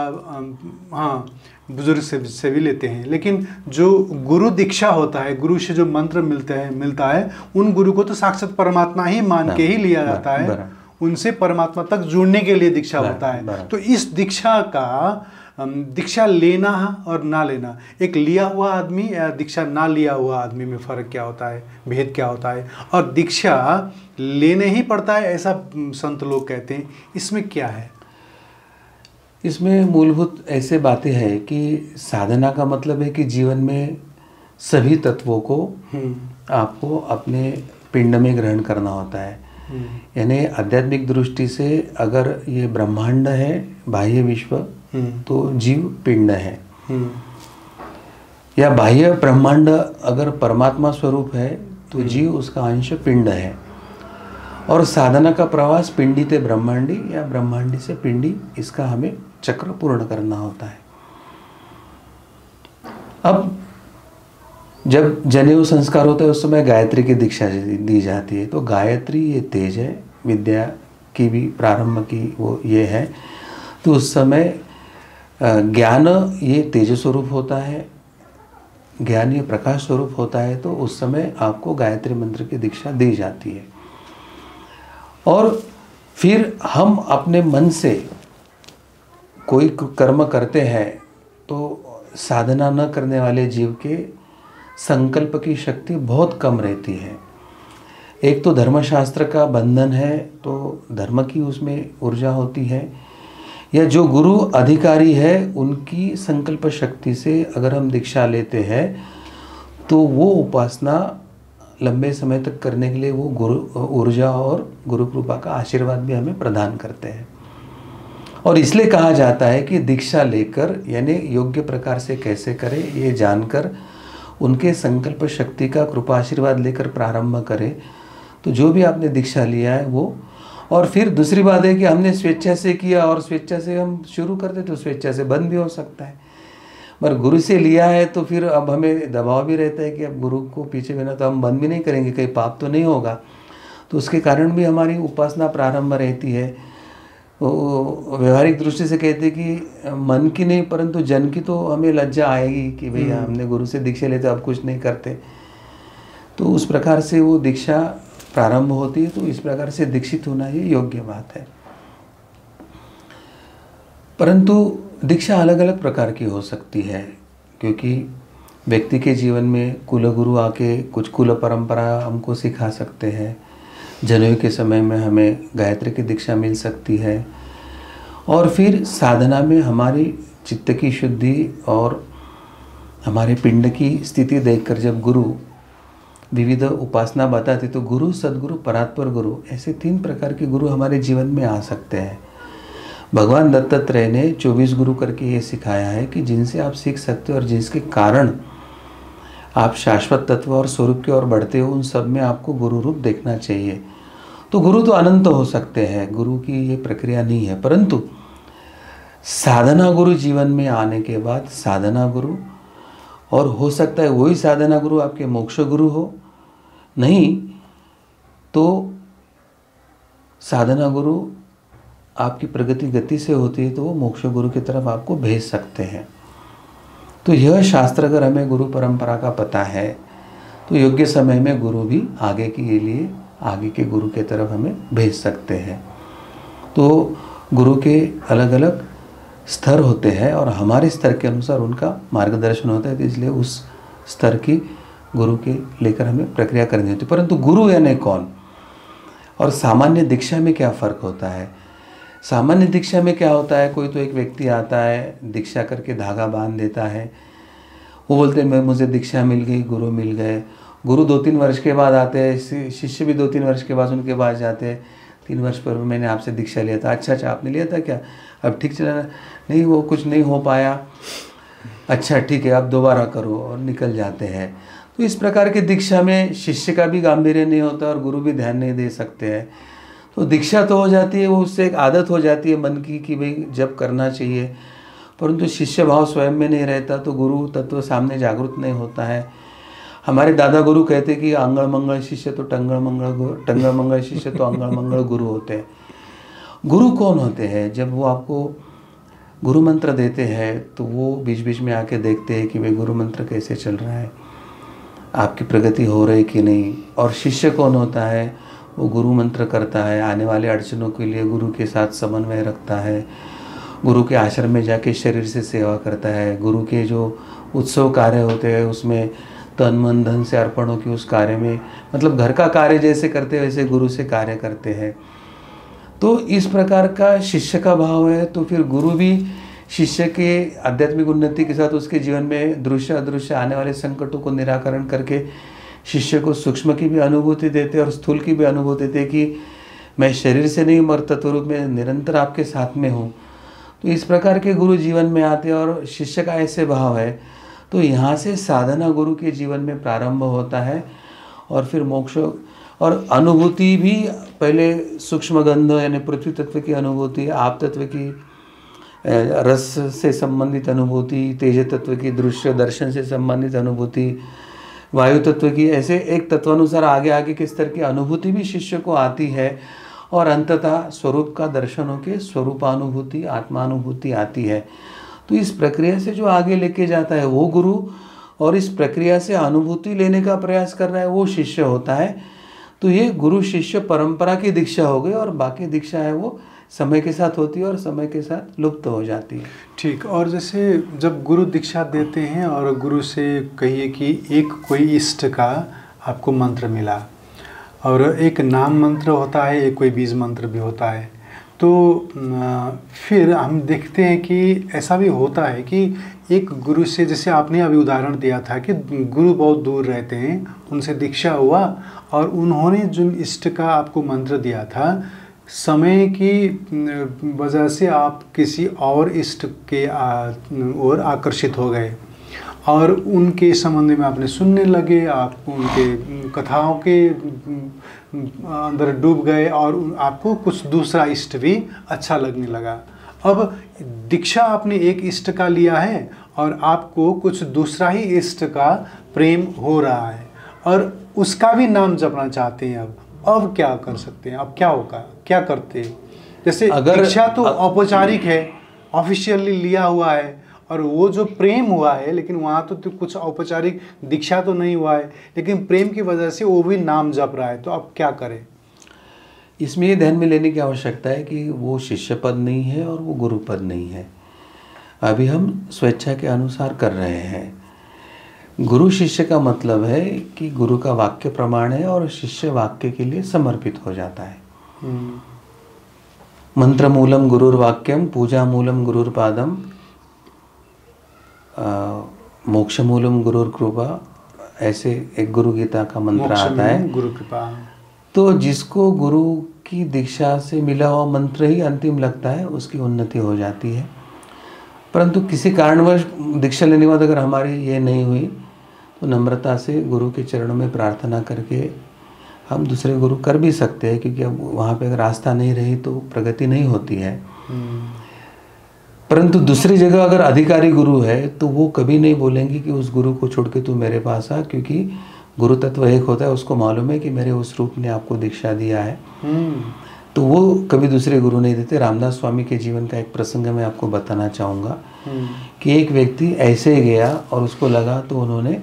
हाँ बुजुर्ग से भी लेते हैं। लेकिन जो गुरु दीक्षा होता है, गुरु से जो मंत्र मिलता है उन गुरु को तो साक्षात परमात्मा ही मान के ही लिया जाता है, उनसे परमात्मा तक जुड़ने के लिए दीक्षा होता है। तो इस दीक्षा का दीक्षा लेना और ना लेना, एक लिया हुआ आदमी या दीक्षा ना लिया हुआ आदमी में फ़र्क क्या होता है, भेद क्या होता है, और दीक्षा लेने ही पड़ता है ऐसा संत लोग कहते हैं, इसमें क्या है? इसमें मूलभूत ऐसे बातें हैं कि साधना का मतलब है कि जीवन में सभी तत्वों को आपको अपने पिंड में ग्रहण करना होता है। यानी आध्यात्मिक दृष्टि से अगर ये ब्रह्मांड है, बाह्य विश्व, तो जीव पिंड है, या बाह्य ब्रह्मांड अगर परमात्मा स्वरूप है तो जीव उसका अंश पिंड है। और साधना का प्रवास पिंडी से ब्रह्मांडी या ब्रह्मांडी से पिंडी, इसका हमें चक्र पूर्ण करना होता है। अब जब जनेऊ संस्कार होता है उस समय गायत्री की दीक्षा दी जाती है। तो गायत्री ये तेज है, विद्या की भी प्रारंभ की वो ये है। तो उस समय ज्ञान ये तेज स्वरूप होता है, ज्ञान ये प्रकाश स्वरूप होता है। तो उस समय आपको गायत्री मंत्र की दीक्षा दी जाती है। और फिर हम अपने मन से कोई कर्म करते हैं तो साधना न करने वाले जीव के संकल्प की शक्ति बहुत कम रहती है। एक तो धर्मशास्त्र का बंधन है, तो धर्म की उसमें ऊर्जा होती है, या जो गुरु अधिकारी है उनकी संकल्प शक्ति से अगर हम दीक्षा लेते हैं तो वो उपासना लंबे समय तक करने के लिए वो गुरु ऊर्जा और गुरु कृपा का आशीर्वाद भी हमें प्रदान करते हैं। और इसलिए कहा जाता है कि दीक्षा लेकर यानी योग्य प्रकार से कैसे करें ये जानकर उनके संकल्प शक्ति का कृपा आशीर्वाद लेकर प्रारंभ करें तो जो भी आपने दीक्षा लिया है वो। और फिर दूसरी बात है कि हमने स्वेच्छा से किया और स्वेच्छा से हम शुरू करते तो स्वेच्छा से बंद भी हो सकता है, मगर गुरु से लिया है तो फिर अब हमें दबाव भी रहता है कि अब गुरु को पीछे बिना तो हम बंद भी नहीं करेंगे, कहीं पाप तो नहीं होगा। तो उसके कारण भी हमारी उपासना प्रारंभ रहती है। व्यवहारिक दृष्टि से कहते हैं कि मन की नहीं परंतु जन की तो हमें लज्जा आएगी कि भैया हमने गुरु से दीक्षा लेते अब कुछ नहीं करते। तो उस प्रकार से वो दीक्षा प्रारंभ होती है। तो इस प्रकार से दीक्षित होना ये योग्य बात है। परंतु दीक्षा अलग अलग प्रकार की हो सकती है, क्योंकि व्यक्ति के जीवन में कुल गुरु आके कुछ कुल परंपरा हमको सिखा सकते हैं। जनेऊ के समय में हमें गायत्री की दीक्षा मिल सकती है। और फिर साधना में हमारी चित्त की शुद्धि और हमारे पिंड की स्थिति देखकर जब गुरु विविध उपासना बताते तो गुरु, सद्गुरु, परात्पर गुरु, ऐसे 3 प्रकार के गुरु हमारे जीवन में आ सकते हैं। भगवान दत्तात्रेय ने 24 गुरु करके ये सिखाया है कि जिनसे आप सीख सकते हो और जिसके कारण आप शाश्वत तत्व और स्वरूप की ओर बढ़ते हो, उन सब में आपको गुरु रूप देखना चाहिए। तो गुरु तो अनंत हो सकते हैं, गुरु की ये प्रक्रिया नहीं है। परंतु साधना गुरु जीवन में आने के बाद साधना गुरु, और हो सकता है वही साधना गुरु आपके मोक्ष गुरु हो, नहीं तो साधना गुरु आपकी प्रगति गति से होती है तो वो मोक्ष गुरु की तरफ आपको भेज सकते हैं। तो यह शास्त्र अगर हमें गुरु परंपरा का पता है तो योग्य समय में गुरु भी आगे के लिए आगे के गुरु के तरफ हमें भेज सकते हैं। तो गुरु के अलग अलग स्तर होते हैं और हमारे स्तर के अनुसार उनका मार्गदर्शन होता है। तो इसलिए उस स्तर की गुरु के लेकर हमें प्रक्रिया करनी होती है। परंतु गुरु यानी कौन और सामान्य दीक्षा में क्या फ़र्क होता है? सामान्य दीक्षा में क्या होता है, कोई तो एक व्यक्ति आता है, दीक्षा करके धागा बांध देता है, वो बोलते हैं मुझे दीक्षा मिल गई, गुरु मिल गए। गुरु 2-3 वर्ष के बाद आते हैं, शिष्य भी 2-3 वर्ष के बाद उनके पास जाते हैं, 3 वर्ष पूर्व मैंने आपसे दीक्षा लिया था। अच्छा आपने लिया था क्या, अब ठीक चला? नहीं, वो कुछ नहीं हो पाया। अच्छा ठीक है, आप दोबारा करो, और निकल जाते हैं। तो इस प्रकार की दीक्षा में शिष्य का भी गांभीर्य नहीं होता और गुरु भी ध्यान नहीं दे सकते हैं। तो दीक्षा तो हो जाती है, वो उससे एक आदत हो जाती है मन की कि भाई जब करना चाहिए, परंतु शिष्य भाव स्वयं में नहीं रहता तो गुरु तत्व सामने जागृत नहीं होता है। हमारे दादा गुरु कहते कि अंगड़ मंगल शिष्य तो टंगड़ मंगल शिष्य तो अंगड़ मंगल गुरु होते हैं। गुरु कौन होते हैं? जब वो आपको गुरु मंत्र देते हैं तो वो बीच बीच में आके देखते हैं कि भाई गुरु मंत्र कैसे चल रहा है, आपकी प्रगति हो रही कि नहीं। और शिष्य कौन होता है? वो गुरु मंत्र करता है, आने वाले अड़चनों के लिए गुरु के साथ समन्वय रखता है, गुरु के आश्रम में जाके शरीर से सेवा करता है, गुरु के जो उत्सव कार्य होते हैं उसमें तन मन धन से अर्पणों की उस कार्य में, मतलब घर का कार्य जैसे करते वैसे गुरु से कार्य करते हैं। तो इस प्रकार का शिष्य का भाव है। तो फिर गुरु भी शिष्य के आध्यात्मिक उन्नति के साथ उसके जीवन में दृश्य अदृश्य आने वाले संकटों को निराकरण करके शिष्य को सूक्ष्म की भी अनुभूति देते और स्थूल की भी अनुभूति देते कि मैं शरीर से नहीं मर तत्व रूप में निरंतर आपके साथ में हूँ। तो इस प्रकार के गुरु जीवन में आते और शिष्य का ऐसे भाव है, तो यहाँ से साधना गुरु के जीवन में प्रारंभ होता है। और फिर मोक्ष और अनुभूति भी पहले सूक्ष्म गंध यानी पृथ्वी तत्व की अनुभूति, आप तत्व की रस से संबंधित अनुभूति, तेज तत्व की दृश्य दर्शन से संबंधित अनुभूति, वायु तत्व की, ऐसे एक तत्वानुसार आगे आगे के स्तर की अनुभूति भी शिष्य को आती है। और अंततः स्वरूप का दर्शन होकर स्वरूपानुभूति आत्मानुभूति आती है। तो इस प्रक्रिया से जो आगे लेके जाता है वो गुरु, और इस प्रक्रिया से अनुभूति लेने का प्रयास कर रहा है वो शिष्य होता है। तो ये गुरु शिष्य परंपरा की दीक्षा हो गई, और बाकी दीक्षा है वो समय के साथ होती है और समय के साथ लुप्त हो जाती है। ठीक। और जैसे जब गुरु दीक्षा देते हैं और गुरु से कहिए कि एक कोई इष्ट का आपको मंत्र मिला, और एक नाम मंत्र होता है, एक कोई बीज मंत्र भी होता है, तो फिर हम देखते हैं कि ऐसा भी होता है कि एक गुरु से, जैसे आपने अभी उदाहरण दिया था कि गुरु बहुत दूर रहते हैं, उनसे दीक्षा हुआ और उन्होंने जिन इष्ट का आपको मंत्र दिया था, समय की वजह से आप किसी और इष्ट के ओर आकर्षित हो गए और उनके संबंध में आपने सुनने लगे, आप उनके कथाओं के अंदर डूब गए और आपको कुछ दूसरा इष्ट भी अच्छा लगने लगा। अब दीक्षा आपने एक इष्ट का लिया है और आपको कुछ दूसरा ही इष्ट का प्रेम हो रहा है और उसका भी नाम जपना चाहते हैं। अब क्या कर सकते हैं? अब क्या होगा, क्या करते हैं? जैसे दीक्षा तो औपचारिक है, ऑफिशियली लिया हुआ है, और वो जो प्रेम हुआ है, लेकिन वहाँ तो कुछ औपचारिक दीक्षा तो नहीं हुआ है, लेकिन प्रेम की वजह से वो भी नाम जप रहा है। तो अब क्या करें? इसमें ये ध्यान में लेने की आवश्यकता है कि वो शिष्य पद नहीं है और वो गुरु पद नहीं है। अभी हम स्वेच्छा के अनुसार कर रहे हैं। गुरु शिष्य का मतलब है कि गुरु का वाक्य प्रमाण है और शिष्य वाक्य के लिए समर्पित हो जाता है। मंत्र मूलम गुरुर्वाक्यम, पूजा मूलम गुरुर्पादम, मोक्ष मूलम गुरुर कृपा, ऐसे एक गुरु गीता का मंत्र आता है, गुरु कृपा। तो जिसको गुरु की दीक्षा से मिला हुआ मंत्र ही अंतिम लगता है उसकी उन्नति हो जाती है। परंतु किसी कारणवश दीक्षा लेने के बाद अगर हमारी ये नहीं हुई तो नम्रता से गुरु के चरणों में प्रार्थना करके हम दूसरे गुरु कर भी सकते हैं, क्योंकि अब वहाँ पे अगर आस्था नहीं रही तो प्रगति नहीं होती है। परंतु दूसरी जगह अगर अधिकारी गुरु है तो वो कभी नहीं बोलेंगे कि उस गुरु को छोड़ के तू मेरे पास आ, क्योंकि गुरु तत्व एक होता है, उसको मालूम है कि मेरे उस रूप ने आपको दीक्षा दिया है। तो वो कभी दूसरे गुरु नहीं देते। रामदास स्वामी के जीवन का एक प्रसंग मैं आपको बताना चाहूँगा कि एक व्यक्ति ऐसे ही गया और उसको लगा तो उन्होंने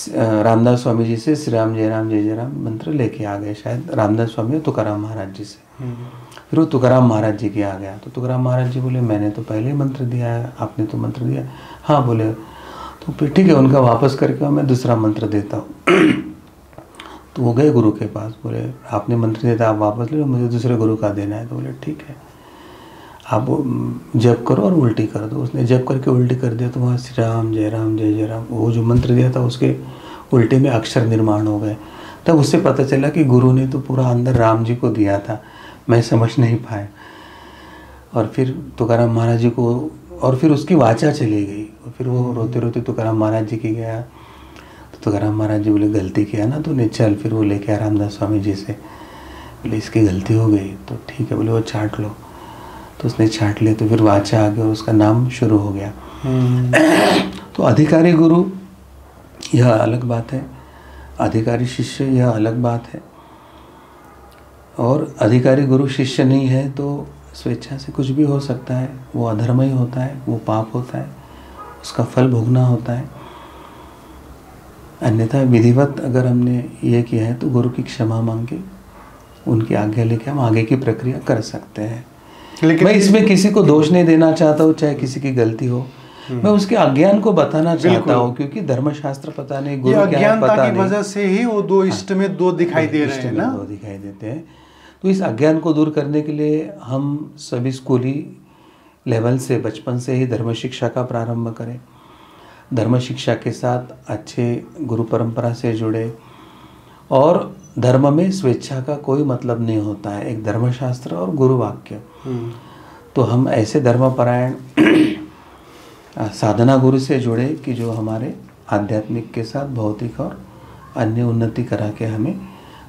रामदास स्वामी जी से श्री राम जय राम मंत्र लेके आ गए, शायद रामदास स्वामी और तुकाराम महाराज जी से। फिर वो तुकाराम महाराज जी के आ गया तो तुकाराम महाराज जी बोले मैंने तो पहले ही मंत्र दिया है, आपने तो मंत्र दिया। हाँ बोले, तो फिर ठीक है, उनका वापस करके मैं दूसरा मंत्र देता हूँ। तो वो गए गुरु के पास, बोले आपने मंत्र दिया था, आप वापस ले लो, मुझे दूसरे गुरु का देना है। तो बोले ठीक है, आप जप करो और उल्टी कर दो। उसने जप करके उल्टी कर दिया तो वहाँ श्री राम जय राम, वो जो मंत्र दिया था उसके उल्टे में अक्षर निर्माण हो गए। तब उससे पता चला कि गुरु ने तो पूरा अंदर राम जी को दिया था, मैं समझ नहीं पाया। और फिर तुकाराम महाराज जी को, और फिर उसकी वाचा चली गई, और फिर वो रोते रोते तुकाराम महाराज जी की गया। तो तुकाराम महाराज जी बोले गलती किया ना तूने, चल। फिर वो लेके आया रामदास स्वामी जी से, बोले इसकी गलती हो गई तो ठीक है, बोले वो छांट लो। तो उसने छांट लिया, तो फिर वाचा आ गया और उसका नाम शुरू हो गया। तो अधिकारी गुरु यह अलग बात है, अधिकारी शिष्य यह अलग बात है। और अधिकारी गुरु शिष्य नहीं है तो स्वेच्छा से कुछ भी हो सकता है, वो अधर्म ही होता है, वो पाप होता है, उसका फल भोगना होता है। अन्यथा विधिवत अगर हमने ये किया है तो गुरु की क्षमा मांग के उनकी आज्ञा लेके हम आगे की प्रक्रिया कर सकते हैं। लेकिन मैं इसमें किसी को दोष नहीं देना चाहता हूँ, चाहे किसी की गलती हो, मैं उसके अज्ञान को बताना चाहता हूँ, क्योंकि धर्मशास्त्र पता नहीं, गुरु क्या है पता नहीं, वजह से ही वो दो इष्ट में दो दिखाई दे रहे हैं ना, दो दिखाई देते हैं। तो इस अज्ञान को दूर करने के लिए हम सभी स्कूली लेवल से बचपन से ही धर्म शिक्षा का प्रारंभ करें, धर्म शिक्षा के साथ अच्छे गुरु परंपरा से जुड़े। और धर्म में स्वेच्छा का कोई मतलब नहीं होता है, एक धर्मशास्त्र और गुरु वाक्य। तो हम ऐसे धर्मपरायण साधना गुरु से जुड़े कि जो हमारे आध्यात्मिक के साथ भौतिक और अन्य उन्नति करा के हमें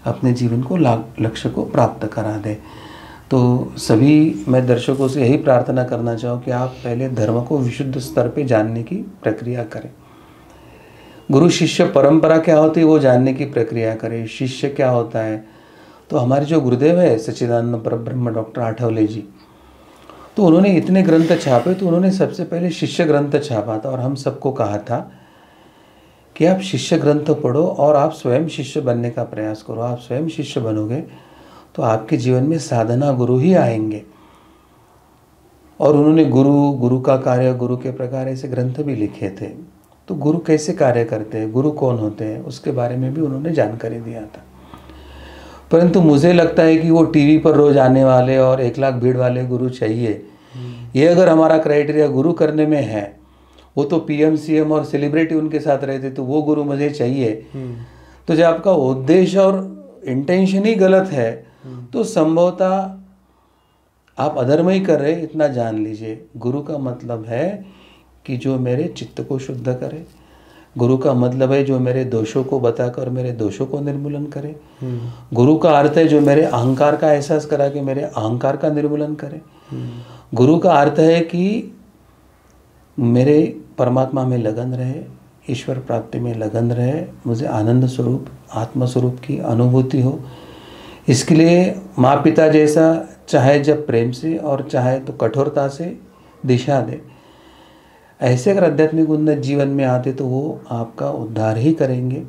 अपने जीवन को लक्ष्य को प्राप्त करा दे। तो सभी मैं दर्शकों से यही प्रार्थना करना चाहूँ कि आप पहले धर्म को विशुद्ध स्तर पे जानने की प्रक्रिया करें। गुरु शिष्य परंपरा क्या होती है वो जानने की प्रक्रिया करें। शिष्य क्या होता है, तो हमारे जो गुरुदेव है सच्चिदानंद परब्रह्म डॉक्टर आठवले जी, तो उन्होंने इतने ग्रंथ छापे, तो उन्होंने सबसे पहले शिष्य ग्रंथ छापा था और हम सबको कहा था कि आप शिष्य ग्रंथ पढ़ो और आप स्वयं शिष्य बनने का प्रयास करो। आप स्वयं शिष्य बनोगे तो आपके जीवन में साधना गुरु ही आएंगे। और उन्होंने गुरु का कार्य, गुरु के प्रकार ऐसे ग्रंथ भी लिखे थे। तो गुरु कैसे कार्य करते हैं, गुरु कौन होते हैं, उसके बारे में भी उन्होंने जानकारी दिया था। परंतु मुझे लगता है कि वो टीवी पर रोज आने वाले और 1 लाख भीड़ वाले गुरु चाहिए, ये अगर हमारा क्राइटेरिया गुरु करने में है, वो तो पीएम सीएम और सेलिब्रिटी उनके साथ रहते, तो वो गुरु मुझे चाहिए। तो जब आपका उद्देश्य और इंटेंशन ही गलत है तो संभवतः आप अधर्म ही कर रहे, इतना जान लीजिए। गुरु का मतलब है कि जो मेरे चित्त को शुद्ध करे, गुरु का मतलब है जो मेरे दोषों को बताकर मेरे दोषों को निर्मूलन करे। गुरु का अर्थ है जो मेरे अहंकार का एहसास करा के मेरे अहंकार का निर्मूलन करे। गुरु का अर्थ है कि मेरे परमात्मा में लगन रहे, ईश्वर प्राप्ति में लगन रहे, मुझे आनंद स्वरूप आत्म स्वरूप की अनुभूति हो। इसके लिए माँ पिता जैसा चाहे जब प्रेम से और चाहे तो कठोरता से दिशा दे। ऐसे अगर आध्यात्मिक उन्नत जीवन में आते तो वो आपका उद्धार ही करेंगे।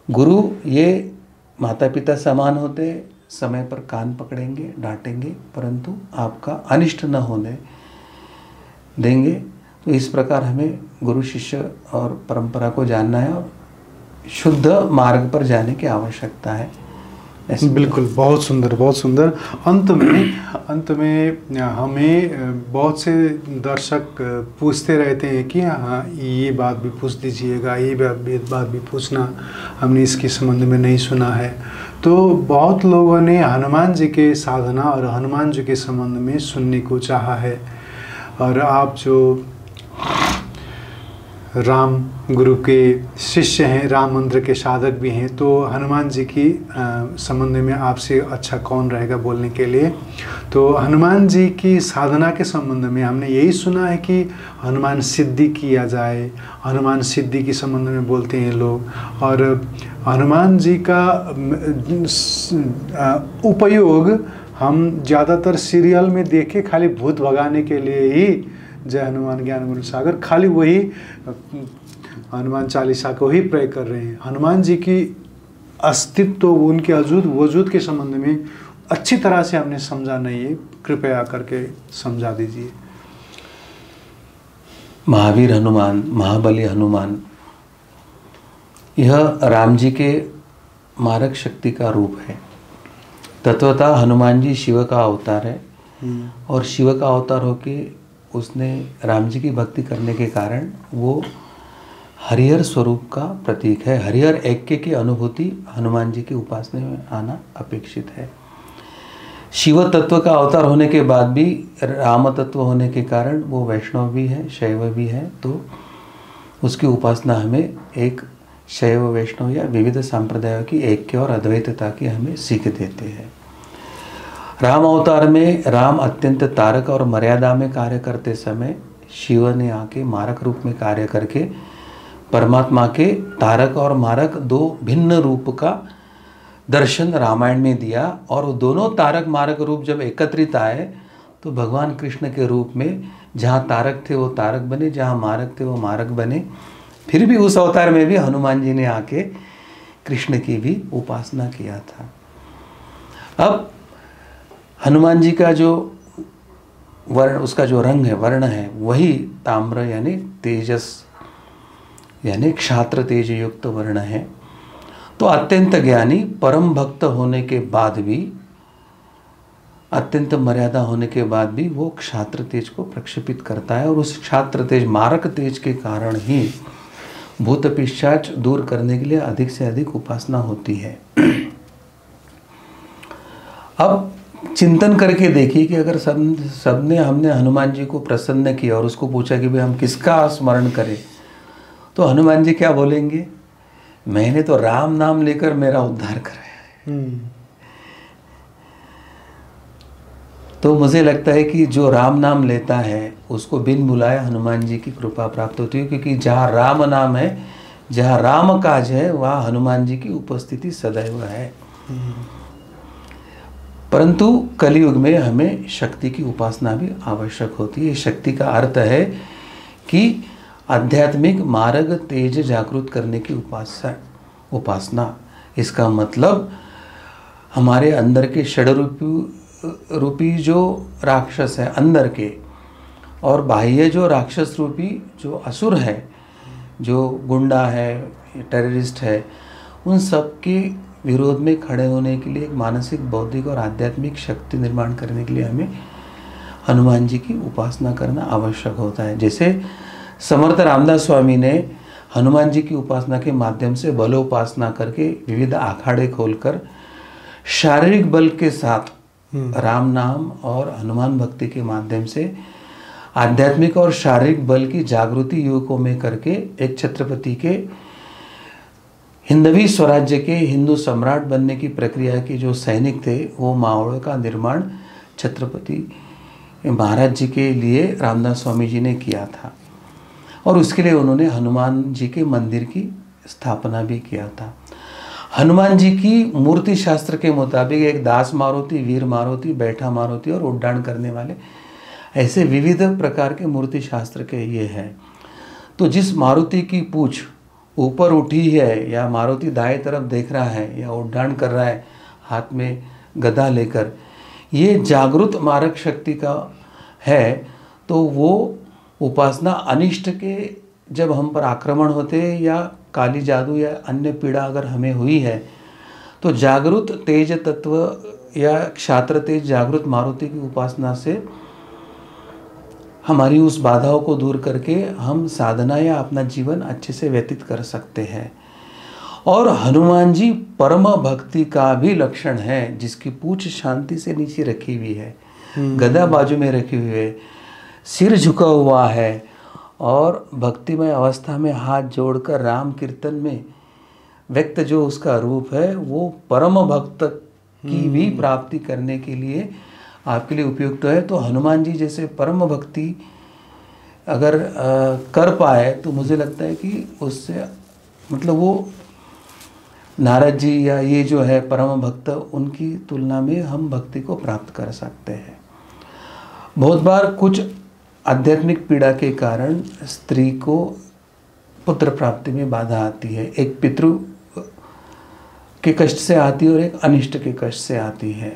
गुरु ये माता पिता समान होते, समय पर कान पकड़ेंगे, डांटेंगे, परंतु आपका अनिष्ट न होने देंगे। तो इस प्रकार हमें गुरु शिष्य और परंपरा को जानना है और शुद्ध मार्ग पर जाने की आवश्यकता है। बिल्कुल, बहुत सुंदर, बहुत सुंदर। अंत में हमें बहुत से दर्शक पूछते रहते हैं कि हाँ ये बात भी पूछ दीजिएगा, ये बात भी पूछना, हमने इसके संबंध में नहीं सुना है। तो बहुत लोगों ने हनुमान जी के साधना और हनुमान जी के संबंध में सुनने को चाहा है। और आप जो राम गुरु के शिष्य हैं, राम मंत्र के साधक भी हैं, तो हनुमान जी की संबंध में आपसे अच्छा कौन रहेगा बोलने के लिए। तो हनुमान जी की साधना के संबंध में हमने यही सुना है कि हनुमान सिद्धि किया जाए, हनुमान सिद्धि के संबंध में बोलते हैं लोग। और हनुमान जी का उपयोग हम ज़्यादातर सीरियल में देखे खाली भूत भगाने के लिए ही, जय हनुमान ज्ञान गुण सागर, खाली वही हनुमान चालीसा को ही प्रयोग कर रहे हैं। हनुमान जी की अस्तित्व, उनके वजूद के संबंध में अच्छी तरह से हमने समझा नहीं है, कृपया करके समझा दीजिए। महावीर हनुमान, महाबली हनुमान, यह राम जी के मारक शक्ति का रूप है। तत्वतः हनुमान जी शिव का अवतार है और शिव का अवतार होके उसने राम जी की भक्ति करने के कारण वो हरिहर स्वरूप का प्रतीक है। हरिहर ऐक्य की अनुभूति हनुमान जी की उपासना में आना अपेक्षित है। शिव तत्व का अवतार होने के बाद भी राम तत्व होने के कारण वो वैष्णव भी है, शैव भी है, तो उसकी उपासना हमें एक शैव वैष्णव या विविध संप्रदायों की ऐक्य और अद्वैतता की हमें सीख देते हैं। राम अवतार में राम अत्यंत तारक और मर्यादा में कार्य करते समय शिव ने आके मारक रूप में कार्य करके परमात्मा के तारक और मारक दो भिन्न रूप का दर्शन रामायण में दिया, और वो दोनों तारक मारक रूप जब एकत्रित आए तो भगवान कृष्ण के रूप में जहाँ तारक थे वो तारक बने, जहाँ मारक थे वो मारक बने। फिर भी उस अवतार में भी हनुमान जी ने आके कृष्ण की भी उपासना किया था। अब हनुमान जी का जो वर्ण, उसका जो रंग है, वर्ण है, वही ताम्र यानी तेजस यानी क्षात्र तेज युक्त वर्ण है। तो अत्यंत ज्ञानी परम भक्त होने के बाद भी, अत्यंत मर्यादा होने के बाद भी वो क्षात्र तेज को प्रक्षेपित करता है, और उस क्षात्र तेज मारक तेज के कारण ही भूत पिशाच दूर करने के लिए अधिक से अधिक उपासना होती है। अब चिंतन करके देखिए कि अगर सबने हमने हनुमान जी को प्रसन्न किया और उसको पूछा कि भाई हम किसका स्मरण करें, तो हनुमान जी क्या बोलेंगे? मैंने तो राम नाम लेकर मेरा उद्धार कराया है। तो मुझे लगता है कि जो राम नाम लेता है उसको बिन बुलाए हनुमान जी की कृपा प्राप्त होती है, क्योंकि जहाँ राम नाम है, जहाँ राम काज है, वहाँ हनुमान जी की उपस्थिति सदैव है। परंतु कलयुग में हमें शक्ति की उपासना भी आवश्यक होती है। शक्ति का अर्थ है कि आध्यात्मिक मार्ग तेज जागृत करने की उपासना। इसका मतलब हमारे अंदर के षड्रूपी जो राक्षस है अंदर के, और बाह्य जो राक्षस रूपी जो असुर है, जो गुंडा है, टेररिस्ट है, उन सब के विरोध में खड़े होने के लिए एक मानसिक, बौद्धिक और आध्यात्मिक शक्ति निर्माण करने के लिए हमें हनुमान जी की उपासना करना आवश्यक होता है। जैसे समर्थ रामदास स्वामी ने हनुमान जी की उपासना के माध्यम से बलोपासना करके विविध अखाड़े खोलकर शारीरिक बल के साथ राम नाम और हनुमान भक्ति के माध्यम से आध्यात्मिक और शारीरिक बल की जागृति युवकों में करके एक छत्रपति के हिंदवी स्वराज्य के हिंदू सम्राट बनने की प्रक्रिया के जो सैनिक थे, वो मावड़ों का निर्माण छत्रपति महाराज जी के लिए रामदास स्वामी जी ने किया था, और उसके लिए उन्होंने हनुमान जी के मंदिर की स्थापना भी किया था। हनुमान जी की मूर्ति शास्त्र के मुताबिक एक दास मारुति, वीर मारुति, बैठा मारुति और उड्डान करने वाले, ऐसे विविध प्रकार के मूर्ति शास्त्र के ये हैं। तो जिस मारुति की पूंछ ऊपर उठी है, या मारुति दाएं तरफ देख रहा है, या उड्डान कर रहा है हाथ में गदा लेकर, ये जागृत मारक शक्ति का है। तो वो उपासना अनिष्ट के जब हम पर आक्रमण होते हैं, या काली जादू या अन्य पीड़ा अगर हमें हुई है, तो जागृत तेज तत्व या क्षात्र तेज जागृत मारुति की उपासना से हमारी उस बाधाओं को दूर करके हम साधना या अपना जीवन अच्छे से व्यतीत कर सकते हैं। और हनुमान जी परम भक्ति का भी लक्षण है, जिसकी पूंछ शांति से नीचे रखी हुई है, गदा बाजू में रखी हुई है, सिर झुका हुआ है, और भक्तिमय अवस्था में हाथ जोड़कर राम कीर्तन में व्यक्त जो उसका रूप है, वो परम भक्त की भी प्राप्ति करने के लिए आपके लिए उपयुक्त है। तो हनुमान जी जैसे परम भक्ति अगर कर पाए, तो मुझे लगता है कि उससे मतलब वो नारद जी या ये जो है परम भक्त, उनकी तुलना में हम भक्ति को प्राप्त कर सकते हैं। बहुत बार कुछ आध्यात्मिक पीड़ा के कारण स्त्री को पुत्र प्राप्ति में बाधा आती है। एक पितृ के कष्ट से आती है और एक अनिष्ट के कष्ट से आती है।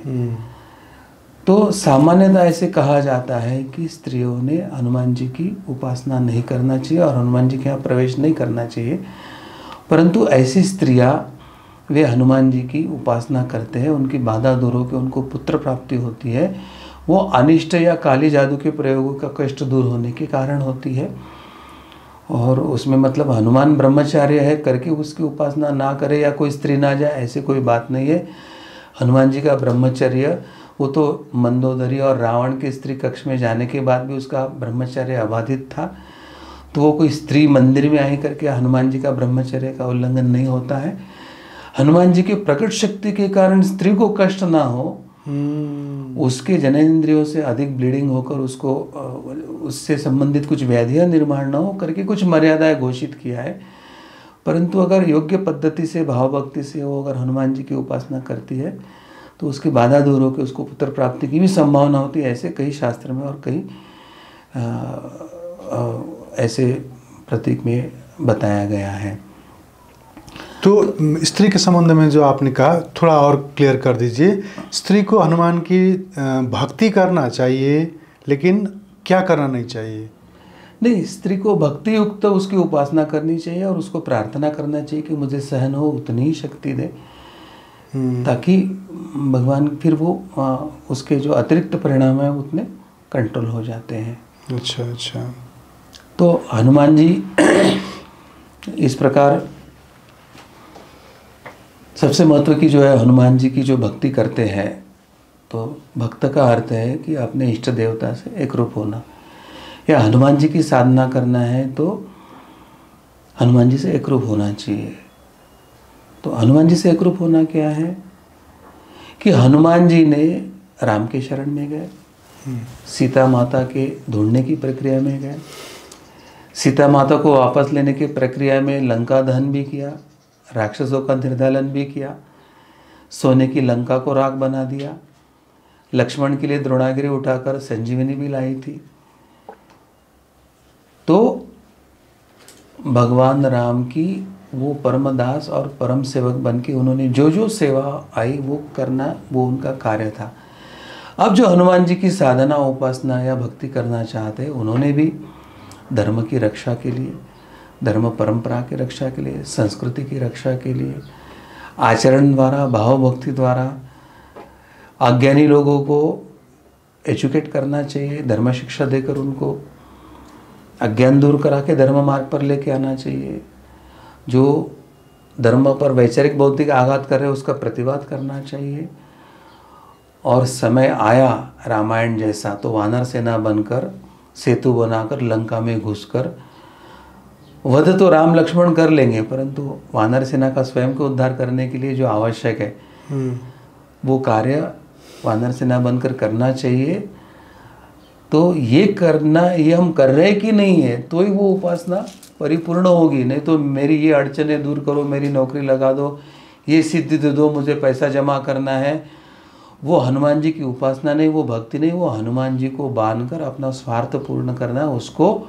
तो सामान्यतः ऐसे कहा जाता है कि स्त्रियों ने हनुमान जी की उपासना नहीं करना चाहिए और हनुमान जी के यहाँ प्रवेश नहीं करना चाहिए। परंतु ऐसी स्त्रियाँ वे हनुमान जी की उपासना करते हैं, उनकी बाधा दूर होकर उनको पुत्र प्राप्ति होती है। वो अनिष्ट या काली जादू के प्रयोगों का कष्ट दूर होने के कारण होती है। और उसमें मतलब हनुमान ब्रह्मचार्य है करके उसकी उपासना ना करे या कोई स्त्री ना जाए, ऐसे कोई बात नहीं है। हनुमान जी का ब्रह्मचर्य, वो तो मंदोदरी और रावण के स्त्री कक्ष में जाने के बाद भी उसका ब्रह्मचर्य अबाधित था। तो वो कोई स्त्री मंदिर में आई करके हनुमान जी का ब्रह्मचर्य का उल्लंघन नहीं होता है। हनुमान जी की प्रकट शक्ति के कारण स्त्री को कष्ट ना हो, उसके जननेंद्रियों से अधिक ब्लीडिंग होकर उसको उससे संबंधित कुछ व्याधियां निर्माण ना हो करके कुछ मर्यादाएं घोषित किया है। परंतु अगर योग्य पद्धति से भाव भक्ति से वो अगर हनुमान जी की उपासना करती है तो उसकी बाधा दूर होकर उसको पुत्र प्राप्ति की भी संभावना होती है। ऐसे कई शास्त्र में और कई ऐसे प्रतीक में बताया गया है। तो स्त्री के संबंध में जो आपने कहा थोड़ा और क्लियर कर दीजिए। स्त्री को हनुमान की भक्ति करना चाहिए, लेकिन क्या करना नहीं चाहिए? नहीं, स्त्री को भक्ति युक्त उसकी उपासना करनी चाहिए और उसको प्रार्थना करना चाहिए कि मुझे सहन हो उतनी ही शक्ति दे, ताकि भगवान फिर वो उसके जो अतिरिक्त परिणाम है उतने कंट्रोल हो जाते हैं। अच्छा अच्छा। तो हनुमान जी इस प्रकार सबसे महत्व की जो है हनुमान जी की जो भक्ति करते हैं, तो भक्त का अर्थ है कि अपने इष्ट देवता से एक रूप होना, या हनुमान जी की साधना करना है तो हनुमान जी से एक रूप होना चाहिए। तो हनुमान जी से एक रूप होना क्या है कि हनुमान जी ने राम के शरण में गए, सीता माता के ढूंढने की प्रक्रिया में गए, सीता माता को वापस लेने की प्रक्रिया में लंका दहन भी किया, राक्षसों का निर्दालन भी किया, सोने की लंका को राख बना दिया, लक्ष्मण के लिए द्रोणागिरी उठाकर संजीवनी भी लाई थी। तो भगवान राम की वो परमदास और परम सेवक बन के उन्होंने जो जो सेवा आई वो करना, वो उनका कार्य था। अब जो हनुमान जी की साधना उपासना या भक्ति करना चाहते, उन्होंने भी धर्म की रक्षा के लिए, धर्म परंपरा की रक्षा के लिए, संस्कृति की रक्षा के लिए आचरण द्वारा, भाव भक्ति द्वारा अज्ञानी लोगों को एजुकेट करना चाहिए, धर्म शिक्षा देकर उनको अज्ञान दूर करा के धर्म मार्ग पर लेके आना चाहिए। जो धर्म पर वैचारिक बौद्धिक आघात कर रहे हैं उसका प्रतिवाद करना चाहिए। और समय आया रामायण जैसा तो वानर सेना बनकर सेतु बनाकर लंका में घुसकर वध तो राम लक्ष्मण कर लेंगे, परंतु वानर सेना का स्वयं को उद्धार करने के लिए जो आवश्यक है वो कार्य वानर सेना बनकर करना चाहिए। तो ये करना, ये हम कर रहे कि नहीं है तो ही वो उपासना परिपूर्ण होगी। नहीं तो मेरी ये अड़चनें दूर करो, मेरी नौकरी लगा दो, ये सिद्धि दे दो, मुझे पैसा जमा करना है, वो हनुमान जी की उपासना नहीं, वो भक्ति नहीं, वो हनुमान जी को बांधकर अपना स्वार्थ पूर्ण करना, उसको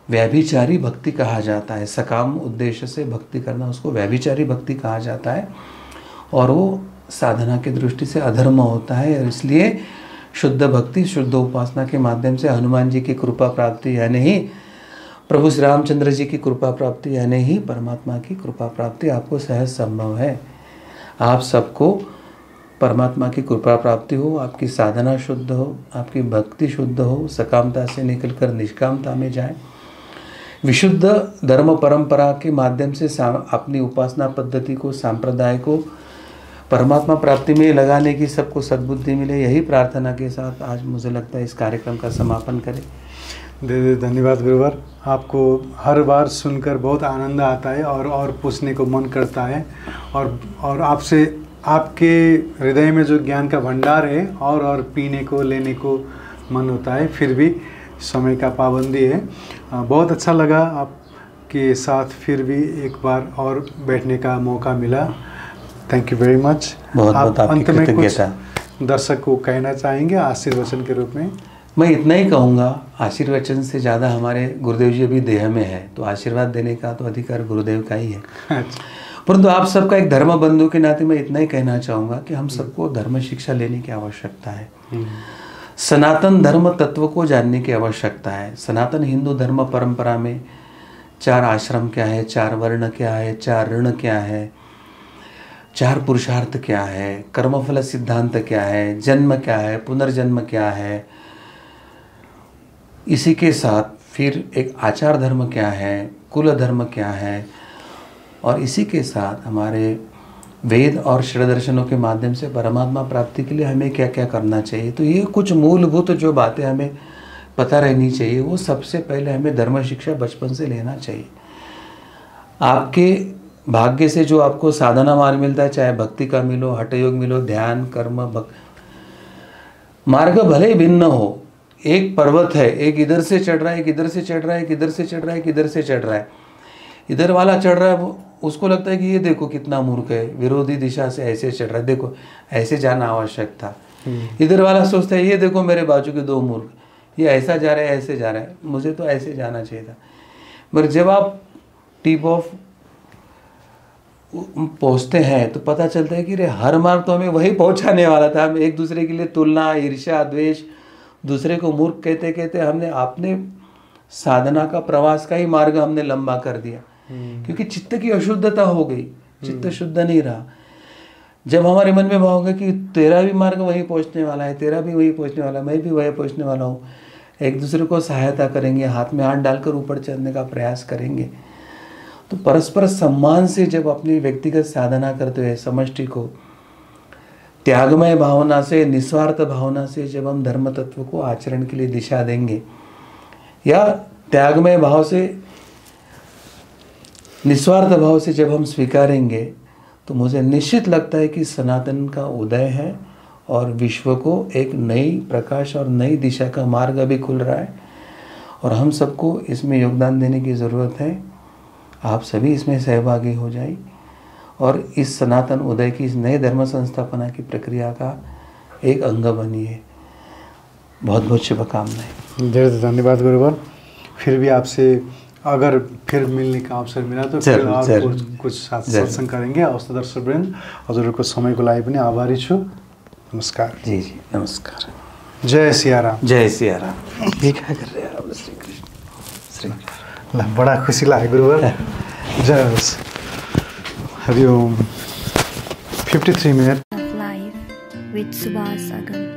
व्यभिचारी भक्ति कहा जाता है। सकाम उद्देश्य से भक्ति करना उसको व्यभिचारी भक्ति कहा जाता है और वो साधना की दृष्टि से अधर्म होता है। और इसलिए शुद्ध भक्ति, शुद्ध उपासना के माध्यम से हनुमान जी की कृपा प्राप्ति, यानी ही प्रभु श्री रामचंद्र जी की कृपा प्राप्ति, यानी ही परमात्मा की कृपा प्राप्ति आपको सहज संभव है। आप सबको परमात्मा की कृपा प्राप्ति हो, आपकी साधना शुद्ध हो, आपकी भक्ति शुद्ध हो, सकामता से निकलकर निष्कामता में जाए, विशुद्ध धर्म परंपरा के माध्यम से अपनी उपासना पद्धति को, संप्रदाय को परमात्मा प्राप्ति में लगाने की सबको सद्बुद्धि मिले। यही प्रार्थना के साथ आज मुझे लगता है इस कार्यक्रम का समापन करें। धन्यवाद गुरुवर। आपको हर बार सुनकर बहुत आनंद आता है और पूछने को मन करता है और आपसे, आपके हृदय में जो ज्ञान का भंडार है और पीने को, लेने को मन होता है, फिर भी समय का पाबंदी है। बहुत अच्छा लगा आपके साथ फिर भी एक बार और बैठने का मौका मिला। Thank you very much. आप अंत में कुछ दर्शक को कहना चाहेंगे आशीर्वचन के रूप में? मैं इतना ही कहूँगा, आशीर्वचन से ज़्यादा हमारे गुरुदेव जी अभी देह में है, तो आशीर्वाद देने का तो अधिकार गुरुदेव का ही है। अच्छा। परंतु आप सबका एक धर्म बंधु के नाते मैं इतना ही कहना चाहूँगा कि हम सबको धर्म शिक्षा लेने की आवश्यकता है। सनातन धर्म तत्व को जानने की आवश्यकता है। सनातन हिंदू धर्म परंपरा में 4 आश्रम क्या है, 4 वर्ण क्या है, 4 ऋण क्या है, 4 पुरुषार्थ क्या है, कर्मफल सिद्धांत क्या है, जन्म क्या है, पुनर्जन्म क्या है, इसी के साथ फिर एक आचार धर्म क्या है, कुल धर्म क्या है, और इसी के साथ हमारे वेद और श्रेय दर्शनों के माध्यम से परमात्मा प्राप्ति के लिए हमें क्या क्या करना चाहिए। तो ये कुछ मूलभूत जो बातें हमें पता रहनी चाहिए। वो सबसे पहले हमें धर्म शिक्षा बचपन से लेना चाहिए। आपके भाग्य से जो आपको साधना मार्ग मिलता है, चाहे भक्ति का मिलो, हठ योग मिलो, ध्यान कर्म मार्ग भले ही भिन्न हो, एक पर्वत है, एक इधर से चढ़ रहा है, एक इधर से चढ़ रहा है, एक इधर से चढ़ रहा है, एक इधर से चढ़ रहा है। इधर वाला चढ़ रहा है, उसको लगता है कि ये देखो कितना मूर्ख है, विरोधी दिशा से ऐसे चढ़ रहा है, देखो ऐसे जाना आवश्यक था। इधर वाला सोचता है ये देखो मेरे बाजू के दो मूर्ख, ये ऐसा जा रहा है, ऐसे जा रहा है, मुझे तो ऐसे जाना चाहिए था। मगर जब आप टिप ऑफ पहुँचते हैं तो पता चलता है कि रे हर मार्ग तो हमें वही पहुँचाने वाला था। हम एक दूसरे के लिए तुलना, ईर्ष्या, द्वेष, दूसरे को मूर्ख कहते कहते हमने अपने साधना का प्रवास का ही मार्ग हमने लंबा कर दिया, क्योंकि चित्त की अशुद्धता हो गई, चित्त शुद्ध नहीं रहा। जब हमारे मन में भाव होगा कि तेरा भी मार्ग वहीं पहुंचने वाला है, तेरा भी वहीं पहुंचने वाला है, मैं भी वहीं पहुंचने वाला हूँ, एक दूसरे को सहायता करेंगे, हाथ में हाथ डालकर ऊपर चढ़ने का प्रयास करेंगे, तो परस्पर सम्मान से जब अपनी व्यक्तिगत साधना करते हुए समष्टि को त्यागमय भावना से, निस्वार्थ भावना से जब हम धर्म तत्व को आचरण के लिए दिशा देंगे, या त्यागमय भाव से, निस्वार्थ भाव से जब हम स्वीकारेंगे, तो मुझे निश्चित लगता है कि सनातन का उदय है और विश्व को एक नई प्रकाश और नई दिशा का मार्ग अभी खुल रहा है, और हम सबको इसमें योगदान देने की ज़रूरत है। आप सभी इसमें सहभागी हो जाइए और इस सनातन उदय की, इस नए धर्म संस्थापना की प्रक्रिया का एक अंग बनिए। बहुत बहुत शुभकामनाएं। ढेर धन्यवाद गुरुवर। फिर भी आपसे अगर फिर मिलने का अवसर मिला तो फिर और कुछ साथ सत्संग करेंगे। औसत दर्शकवृन्द, हजुरको समयको लागि पनि आभारी छु। नमस्कार। जी जी नमस्कार। जय सियाराम। जय सियाराम। ये क्या कर रहे हैं आप? श्री कृष्ण। श्री ल, बड़ा खुसी लाग्यो गुरुवर। जय होस्। Hariom. 53 minutes of life with Subhas Agam.